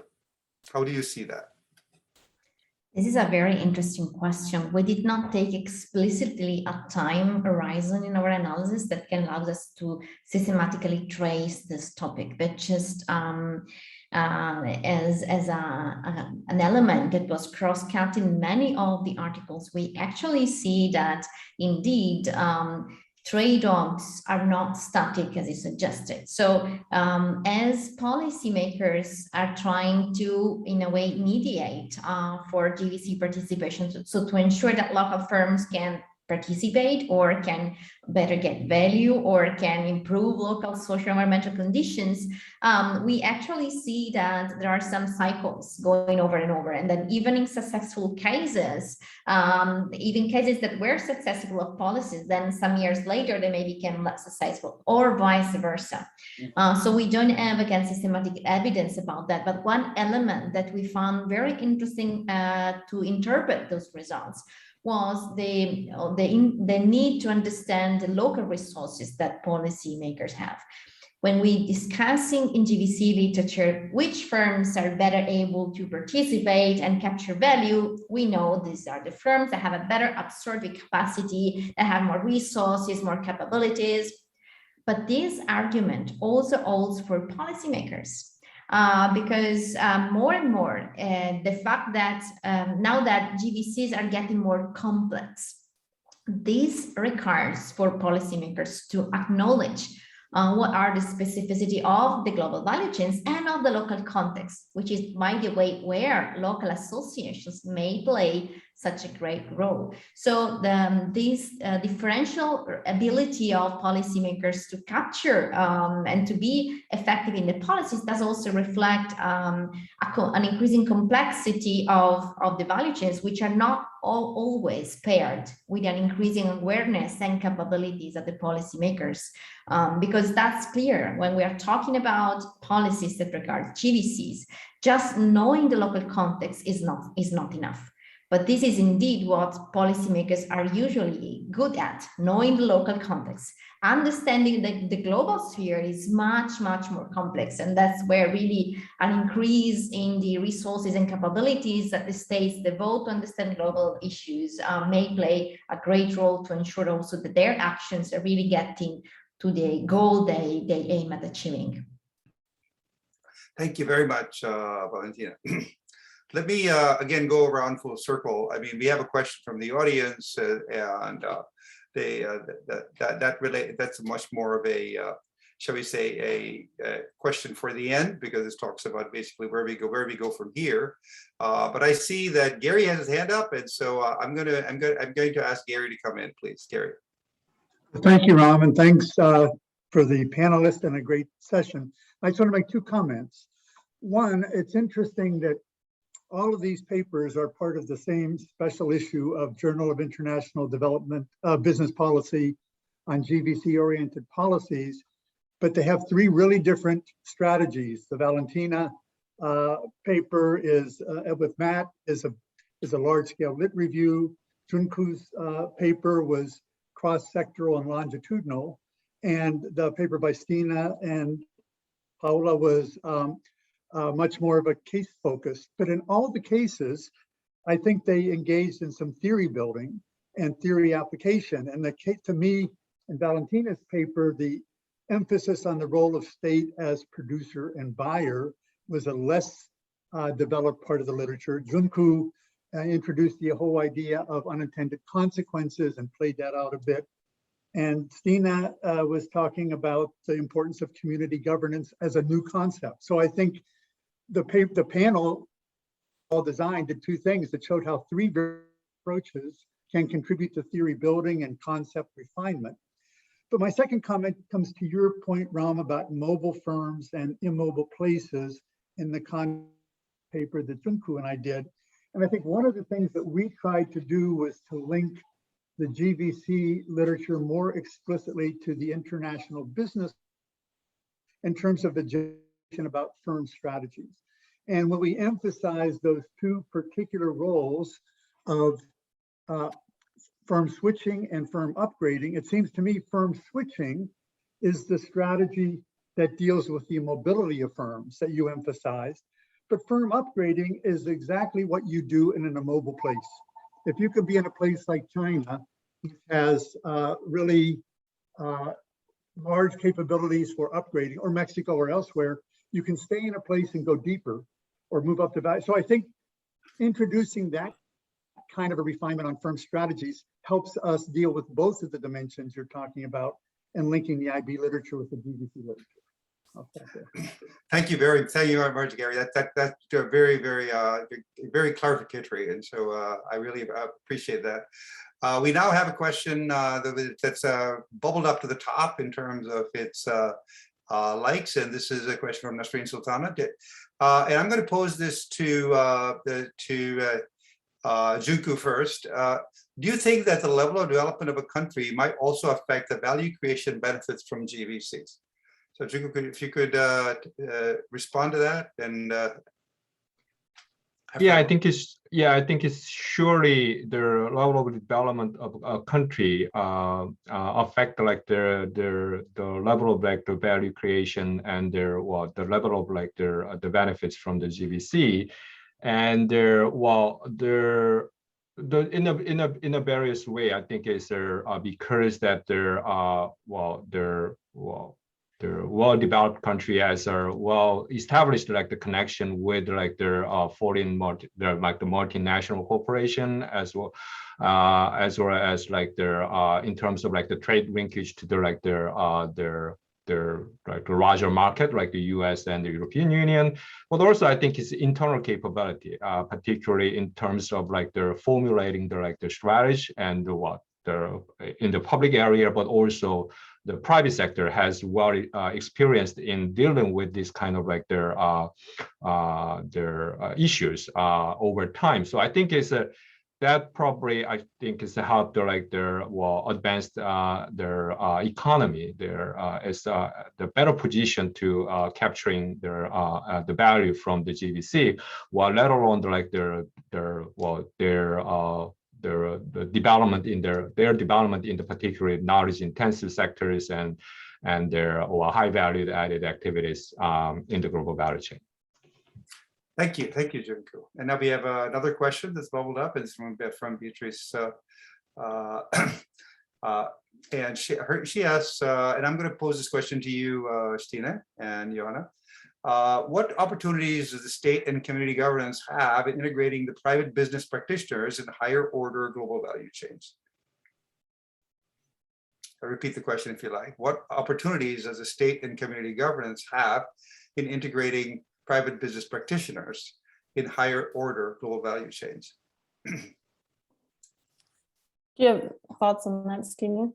How do you see that? This is a very interesting question. We did not take explicitly a time horizon in our analysis that can allow us to systematically trace this topic, but just as an element that was cross-cut in many of the articles, we actually see that indeed trade-offs are not static as you suggested. So as policymakers are trying to, in a way, mediate for GVC participation, so to ensure that local firms can participate or can better get value or can improve local social environmental conditions, we actually see that there are some cycles going over and over, and then even in successful cases, even cases that were successful of policies, then some years later they may become less successful, or vice versa. So we don't have, again, systematic evidence about that, but one element that we found very interesting to interpret those results was the need to understand the local resources that policymakers have. When we discussing in GVC literature which firms are better able to participate and capture value, we know these are the firms that have a better absorbing capacity, that have more resources, more capabilities. But this argument also holds for policymakers. Because more and more, the fact that now that GVCs are getting more complex, this requires for policymakers to acknowledge what are the specificity of the global value chains and of the local context, which is, by the way, where local associations may play such a great role. So this differential ability of policymakers to capture and to be effective in the policies does also reflect an increasing complexity of the value chains, which are not always paired with an increasing awareness and capabilities of the policymakers. Because that's clear when we are talking about policies that regard GVCs, just knowing the local context is not enough. But this is indeed what policymakers are usually good at, knowing the local context. Understanding that the global sphere is much, much more complex. And that's where really an increase in the resources and capabilities that the states devote to understand global issues may play a great role to ensure also that their actions are really getting to the goal they aim at achieving. Thank you very much, Valentina. Let me again go around full circle. I mean, we have a question from the audience, and that's much more of a, shall we say, a question for the end, because this talks about basically where we go from here. But I see that Gary has his hand up, and so I'm going to ask Gary to come in, please, Gary. Thank you, Ram, and thanks for the panelists and a great session. I just want to make two comments. One, it's interesting that all of these papers are part of the same special issue of Journal of International Development Business Policy on GVC-oriented policies, but they have three really different strategies. The Valentina paper is with Matt is a large-scale lit review. Joonkoo's paper was cross-sectoral and longitudinal, and the paper by Stine and Paula was much more of a case focus. But in all the cases, I think they engaged in some theory building and theory application. And the case, to me, in Valentina's paper, the emphasis on the role of state as producer and buyer was a less developed part of the literature. Joonkoo introduced the whole idea of unintended consequences and played that out a bit. And Stine was talking about the importance of community governance as a new concept. So I think the panel all designed did two things that showed how three approaches can contribute to theory building and concept refinement. But my second comment comes to your point, Ram, about mobile firms and immobile places in the paper that Joonkoo and I did. And I think one of the things that we tried to do was to link the GVC literature more explicitly to the international business in terms of education about firm strategies. And when we emphasize those two particular roles of firm switching and firm upgrading, it seems to me firm switching is the strategy that deals with the mobility of firms that you emphasized. But firm upgrading is exactly what you do in an immobile place. If you could be in a place like China, which has really large capabilities for upgrading, or Mexico or elsewhere, you can stay in a place and go deeper or move up the value. So I think introducing that kind of a refinement on firm strategies helps us deal with both of the dimensions you're talking about and linking the IB literature with the GVC literature. Thank you very much, Gary. That's very clarificatory, and so I really appreciate that. We now have a question that's bubbled up to the top in terms of its likes, and this is a question from Nasreen Sultana. And I'm going to pose this to Joonkoo first. Do you think that the level of development of a country might also affect the value creation benefits from GVCs? So Joonkoo, if you could respond to that, and I think it's surely the level of development of a country affect like the level of like the value creation and the level of like the benefits from the GVC, and in a various way. I think is because that the well-developed country has a well-established like the connection with like their foreign the multinational corporation as well as like their in terms of like the trade linkage to their like their like the larger market like the US and the European Union, but also I think it's internal capability, particularly in terms of like their formulating the like the strategy and in the public area, but also the private sector has well experienced in dealing with this kind of like their issues over time. So I think it's that probably I think is help their like their advance their economy. There is the better position to capturing their the value from the GVC, while let alone like their development in their development in the particular knowledge intensive sectors and their high value added activities in the global value chain. Thank you, Joonkoo. And now we have another question that's bubbled up. It's from Beatrice, and she asks, and I'm going to pose this question to you, Stine and Johanna. What opportunities does the state and community governance have in integrating the private business practitioners in higher order global value chains? I'll repeat the question if you like. What opportunities does the state and community governance have in integrating private business practitioners in higher order global value chains? Do you have thoughts on that, Stine?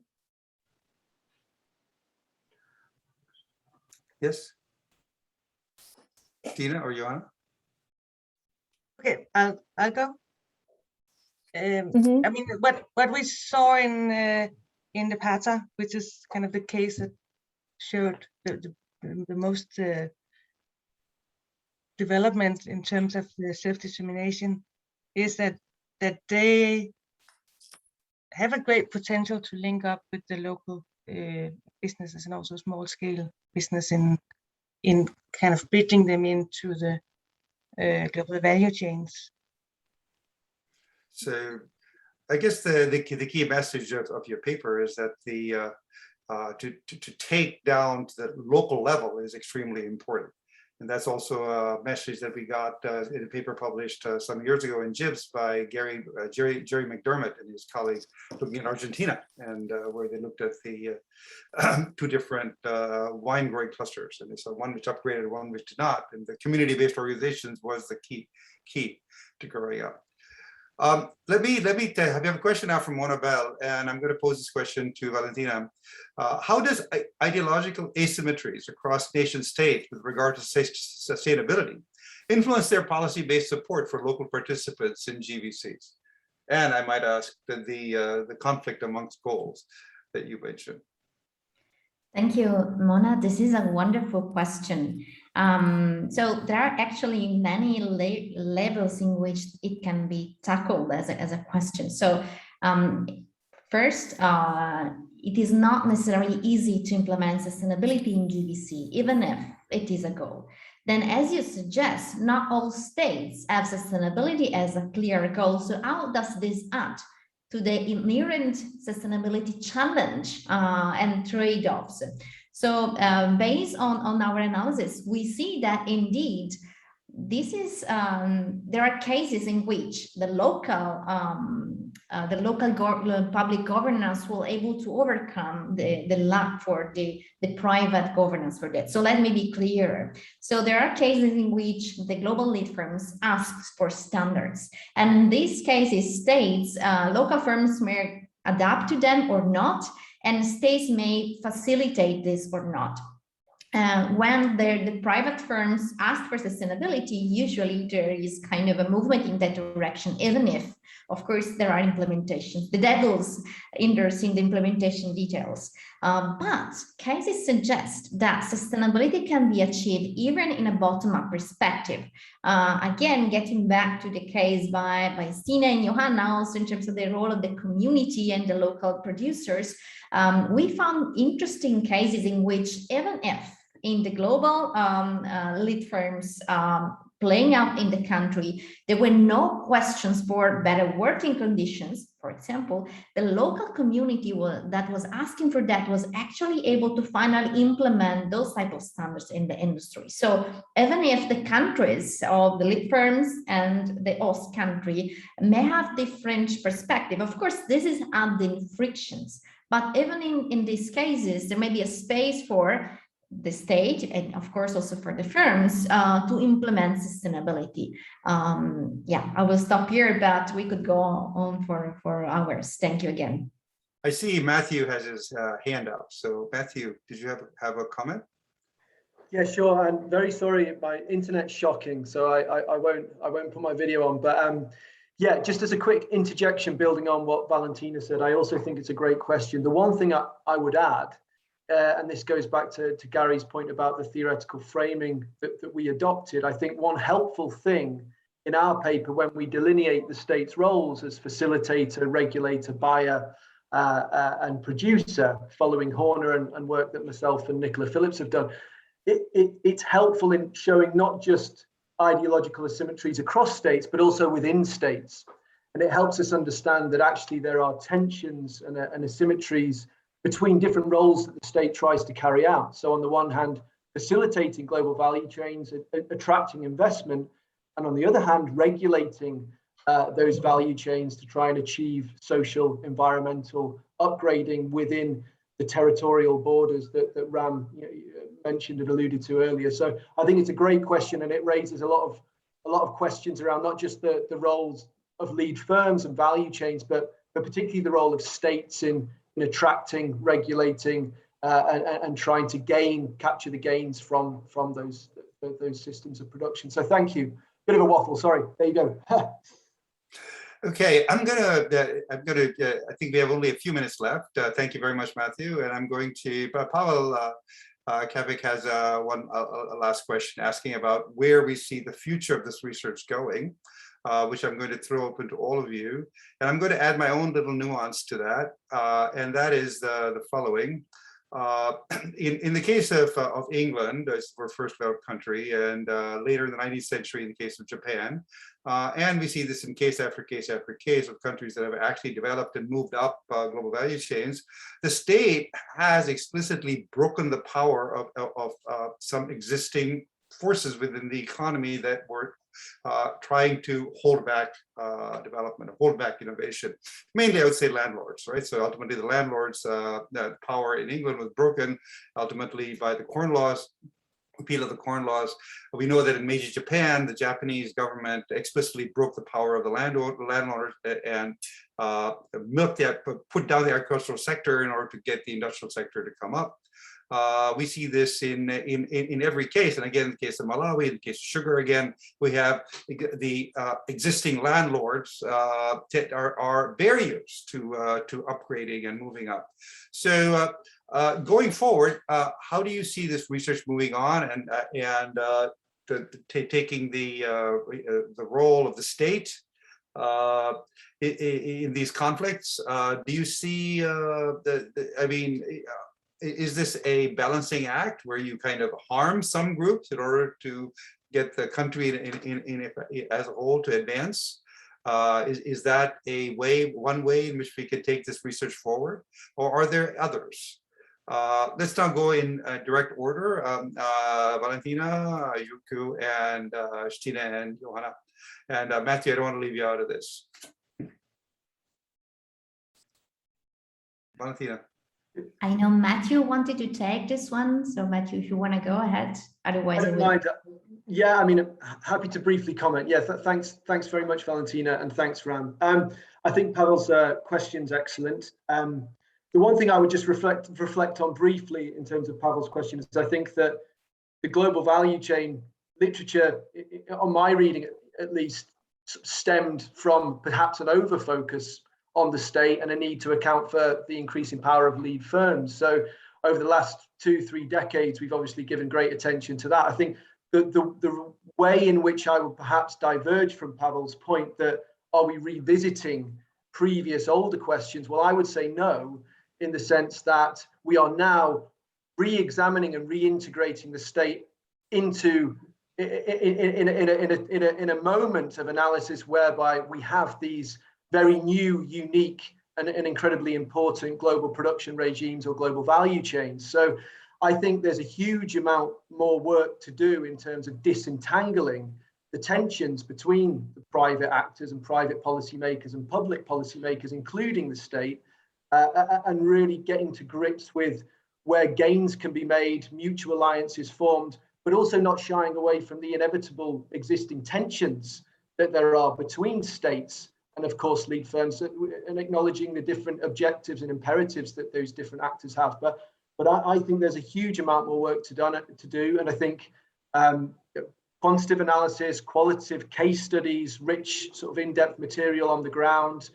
Yes. Stine or Johanna? Okay, I'll go. Mhm. I mean, what we saw in the Padua, which is kind of the case that showed the most development in terms of self-determination, is that they have a great potential to link up with the local businesses and also small-scale business in kind of bridging them into the global value chains. So I guess the key message of your paper is that to take down to the local level is extremely important. And that's also a message that we got in a paper published some years ago in Jibs by Jerry McDermott and his colleague looking at Argentina, and where they looked at the two different wine growing clusters. And they saw one which upgraded and one which did not. And the community-based organizations was the key to growing up. Let me have a question now from Monabel, and I'm going to pose this question to Valentina. How does ideological asymmetries across nation states with regard to sustainability influence their policy-based support for local participants in GVCs? And I might ask the conflict amongst goals that you mentioned. Thank you, Mona. This is a wonderful question. So there are actually many levels in which it can be tackled as a question. So first, it is not necessarily easy to implement sustainability in GVC, even if it is a goal. Then, as you suggest, not all states have sustainability as a clear goal. So how does this add to the inherent sustainability challenge and trade-offs? So based on our analysis, we see that indeed this is there are cases in which the local public governance will able to overcome the lack for the private governance for that. So let me be clear. So there are cases in which the global lead firms ask for standards, and in these cases, states, local firms may adapt to them or not, and states may facilitate this or not. When the private firms ask for sustainability, usually there is kind of a movement in that direction, even if, of course, there are implementations. The devil's in the implementation details. But cases suggest that sustainability can be achieved even in a bottom-up perspective. Again, getting back to the case by Stine and Johanna, also in terms of the role of the community and the local producers, we found interesting cases in which even if in the global lead firms playing out in the country, there were no questions for better working conditions. For example, the local community that was asking for that was actually able to finally implement those type of standards in the industry. So even if the countries of the lead firms and the host country may have different perspective, of course, this is adding frictions. But even in these cases, there may be a space for the state and of course also for the firms to implement sustainability. Yeah, I will stop here, but we could go on for hours. Thank you again. I see Matthew has his hand up. So Matthew, did you have a comment? Yeah, sure. I'm very sorry, my internet's shocking, so I won't put my video on. But yeah, just as a quick interjection, building on what Valentina said, I also think it's a great question. The one thing I would add, and this goes back to Gary's point about the theoretical framing that we adopted. I think one helpful thing in our paper, when we delineate the state's roles as facilitator, regulator, buyer, and producer, following Horner and work that myself and Nicola Phillips have done, it's helpful in showing not just ideological asymmetries across states, but also within states. And it helps us understand that actually there are tensions and asymmetries between different roles that the state tries to carry out. So on the one hand, facilitating global value chains, attracting investment, and on the other hand, regulating those value chains to try and achieve social, environmental upgrading within the territorial borders that Ram mentioned and alluded to earlier. So I think it's a great question, and it raises a lot of questions around not just the roles of lead firms and value chains, but particularly the role of states in attracting, regulating, and trying to capture the gains from those systems of production. So thank you Bit of a waffle, sorry. There you go. Okay, I think we have only a few minutes left. Thank you very much, Matthew. And I'm going to, Pavel Kavik has a last question asking about where we see the future of this research going, which I'm going to throw open to all of you. And I'm going to add my own little nuance to that. And that is the following. In the case of England, as we're first developed country, and later in the 19th century in the case of Japan, and we see this in case after case after case of countries that have actually developed and moved up global value chains, the state has explicitly broken the power of some existing forces within the economy that were trying to hold back development, hold back innovation. Mainly, I would say landlords, right? So ultimately, the landlords' power in England was broken ultimately by the Corn Laws, repeal of the Corn Laws. We know that in Meiji Japan, the Japanese government explicitly broke the power of the landlords and put down the agricultural sector in order to get the industrial sector to come up. We see this in every case, and again, in the case of Malawi, in the case of sugar, again, we have the existing landlords that are barriers to upgrading and moving up. So going forward, how do you see this research moving on and taking the role of the state in these conflicts? Do you see is this a balancing act where you kind of harm some groups in order to get the country as a whole to advance? Is that one way in which we could take this research forward, or are there others? Let's now go in direct order. Valentina, Joonkoo, and Stine and Johanna. And Matthew, I don't want to leave you out of this. Valentina. I know Matthew wanted to take this one, so Matthew, if you want to go ahead, otherwise I will. Yeah, I mean, happy to briefly comment. Yeah, thanks very much, Valentina, and thanks, Ram. I think Pavel's question's excellent. The one thing I would just reflect on briefly in terms of Pavel's question is I think that the global value chain literature, on my reading at least, stemmed from perhaps an over-focus on the state and a need to account for the increasing power of lead firms. So over the last 2-3 decades, we've obviously given great attention to that. I think the way in which I would perhaps diverge from Pavel's point that are we revisiting previous older questions? Well, I would say no, in the sense that we are now re-examining and reintegrating the state into in a moment of analysis whereby we have these very new, unique, and incredibly important global production regimes or global value chains. So I think there's a huge amount more work to do in terms of disentangling the tensions between the private actors and private policymakers and public policymakers, including the state, and really getting to grips with where gains can be made, mutual alliances formed, but also not shying away from the inevitable existing tensions that there are between states and of course lead firms, and acknowledging the different objectives and imperatives that those different actors have. But I think there's a huge amount more work to do, and I think quantitative analysis, qualitative case studies, rich sort of in-depth material on the ground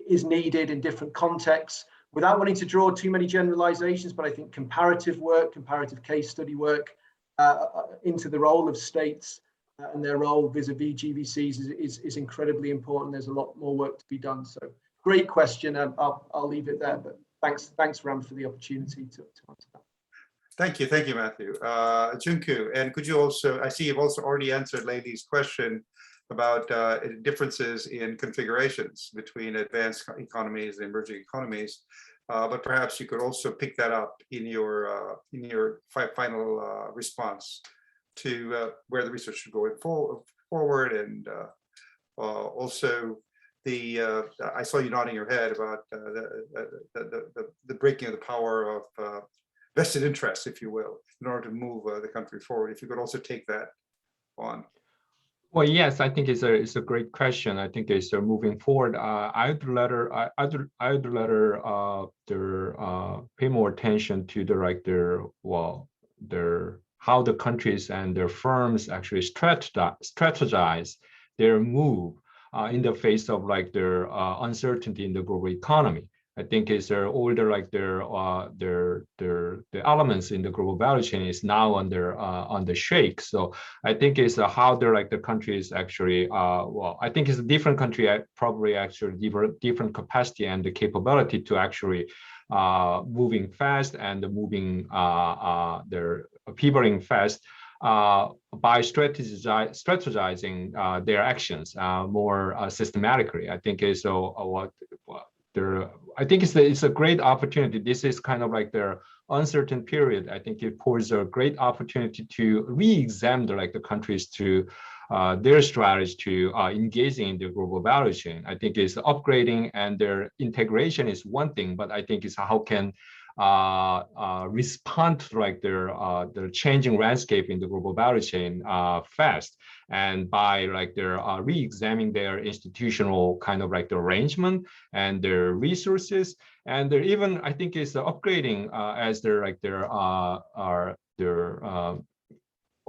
is needed in different contexts, without wanting to draw too many generalizations. But I think comparative work, comparative case study work into the role of states and their role vis-a-vis GVCs is incredibly important. There's a lot more work to be done. So great question. I'll leave it there, but thanks Ram for the opportunity to answer that. Thank you, Matthew. Joonkoo, and could you also, I see you've also already answered Lady's question about differences in configurations between advanced economies and emerging economies, but perhaps you could also pick that up in your final response to where the research should go forward, and also I saw you nodding your head about the breaking of the power of vested interests, if you will, in order to move the country forward. If you could also take that on. Well, yes, I think it's a great question. I think it's moving forward. I'd rather pay more attention to their how the countries and their firms actually strategize their move in the face of like their uncertainty in the global economy. I think is all the elements in the global value chain is now under shake. So I think is how they're like the countries actually well, I think it's a different country probably actually different capacity and the capability to actually moving fast and moving they're pivoting fast by strategizing their actions more systematically. I think is I think it's a great opportunity. This is kind of like their uncertain period. I think it poses a great opportunity to re-examine the countries to their strategy to engaging in the global value chain. I think it's upgrading and their integration is one thing, but I think it's how can respond to like their changing landscape in the global value chain fast, and by like their re-examining their institutional kind of like the arrangement and their resources, and they're even I think is upgrading as they're like their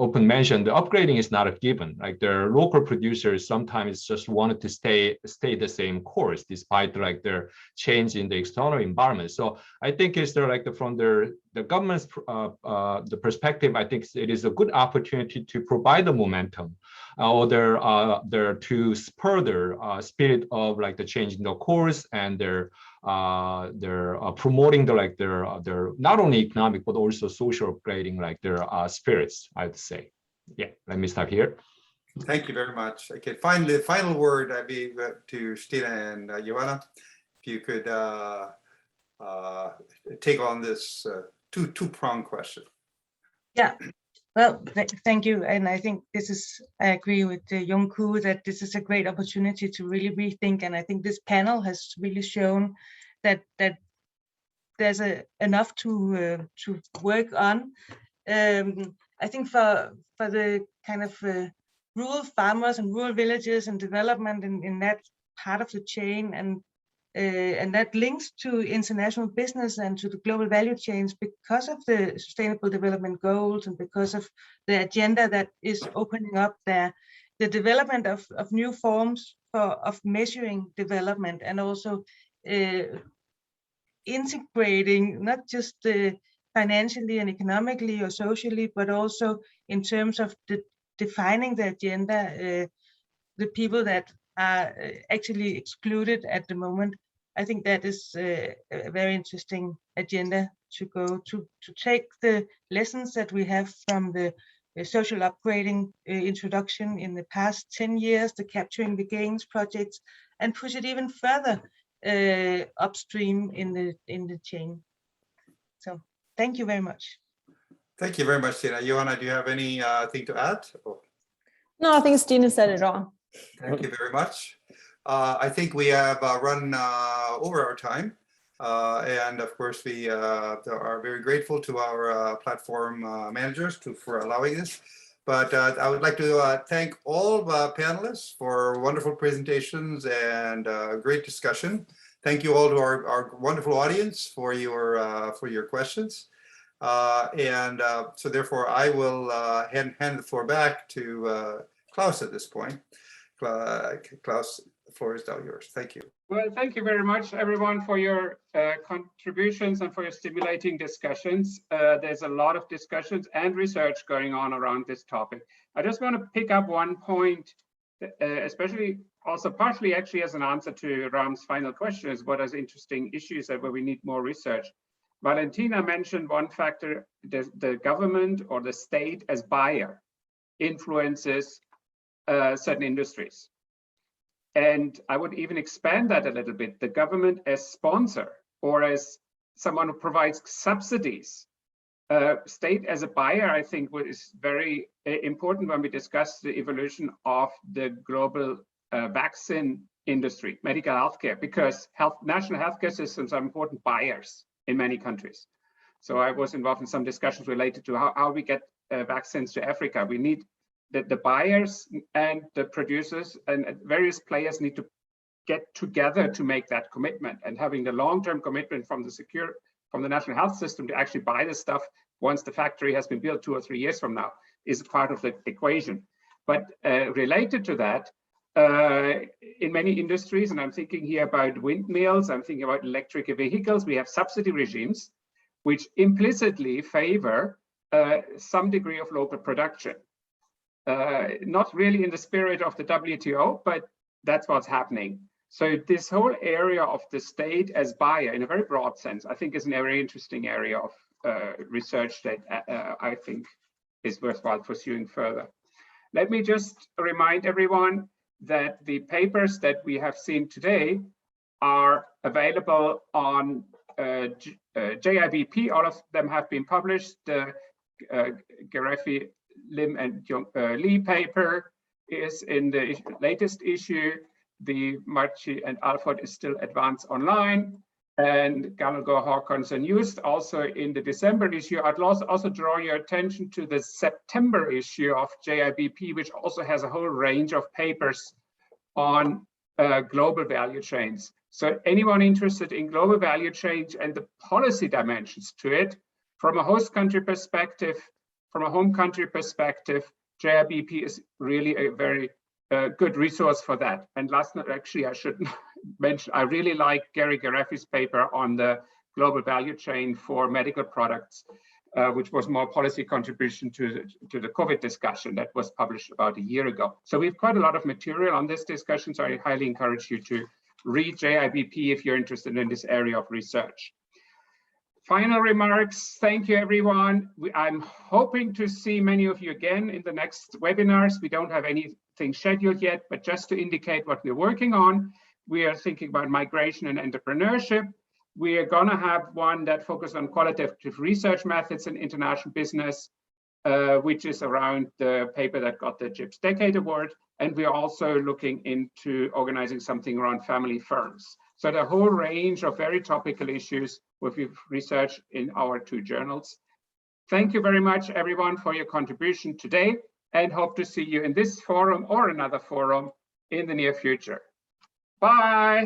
Open mentioned, the upgrading is not a given. Like their local producers sometimes just wanted to stay the same course despite like their change in the external environment. So I think it's like from the government's the perspective. I think it is a good opportunity to provide the momentum, or their to spur their spirit of like the change in the course, and they're promoting their not only economic but also social upgrading like their spirits, I'd say. Yeah, let me stop here. Thank you very much. Okay, finally, the final word I gave to Stine and Johanna. If you could take on this two-pronged question. Yeah. Well, thank you. And I think I agree with Joonkoo that this is a great opportunity to really rethink. And I think this panel has really shown that there's enough to work on. I think for the kind of rural farmers and rural villages and development in that part of the chain, and that links to international business and to the global value chains because of the Sustainable Development Goals and because of the agenda that is opening up there, the development of new forms of measuring development, and also integrating not just financially and economically or socially, but also in terms of defining the agenda, the people that are actually excluded at the moment. I think that is a very interesting agenda to go to take the lessons that we have from the social upgrading introduction in the past 10 years, the Capturing the Gains projects, and push it even further upstream in the chain. So thank you very much. Thank you very much, Stine. Johanna, do you have anything to add? Oh. No, I think Stine said it all. Thank you very much. I think we have run over our time. And of course, we are very grateful to our platform managers for allowing this. But I would like to thank all panelists for wonderful presentations and great discussion. Thank you all to our wonderful audience for your questions. So therefore, I will hand the floor back to Klaus at this point. Klaus, the floor is now yours. Thank you. Well, thank you very much, everyone, for your contributions and for your stimulating discussions. There's a lot of discussions and research going on around this topic. I just want to pick up one point, especially also partially actually as an answer to Ram's final question, is what are interesting issues that where we need more research. Valentina mentioned one factor, the government or the state as buyer influences certain industries. And I would even expand that a little bit, the government as sponsor or as someone who provides subsidies. State as a buyer, I think, is very important when we discuss the evolution of the global vaccine industry, medical healthcare, because national healthcare systems are important buyers in many countries. So I was involved in some discussions related to how we get vaccines to Africa. We need the buyers and the producers and various players need to get together to make that commitment, and having the long-term commitment from the national health system to actually buy the stuff once the factory has been built 2 or 3 years from now, is part of the equation. But related to that, in many industries, and I'm thinking here about windmills, I'm thinking about electric vehicles, we have subsidy regimes which implicitly favor some degree of local production. Not really in the spirit of the WTO, but that's what's happening. So this whole area of the state as buyer, in a very broad sense, I think is a very interesting area of research that I think is worthwhile pursuing further. Let me just remind everyone that the papers that we have seen today are available on JIBP. All of them have been published. The Gvcs, Lim and Lee paper is in the latest issue. The Marchi and Alford is still advanced online. And Gvcs, Haakonsson used also in the December issue. I'd also draw your attention to the September issue of JIBP, which also has a whole range of papers on global value chains. So anyone interested in global value chains and the policy dimensions to it, from a host country perspective, from a home country perspective, JIBP is really a very good resource for that. And last night, actually, I should mention, I really like Gary Gareffi's paper on the global value chain for medical products, which was more policy contribution to the COVID discussion that was published about a year ago. So we've quite a lot of material on this discussion, so I highly encourage you to read JIBP if you're interested in this area of research. Final remarks. Thank you, everyone. I'm hoping to see many of you again in the next webinars. We don't have anything scheduled yet, but just to indicate what we're working on, we are thinking about migration and entrepreneurship. We are going to have one that focuses on qualitative research methods in international business, which is around the paper that got the JIPS Decade Award. And we're also looking into organizing something around family firms. So the whole range of very topical issues we've researched in our 2 journals. Thank you very much, everyone, for your contribution today, and hope to see you in this forum or another forum in the near future. Bye.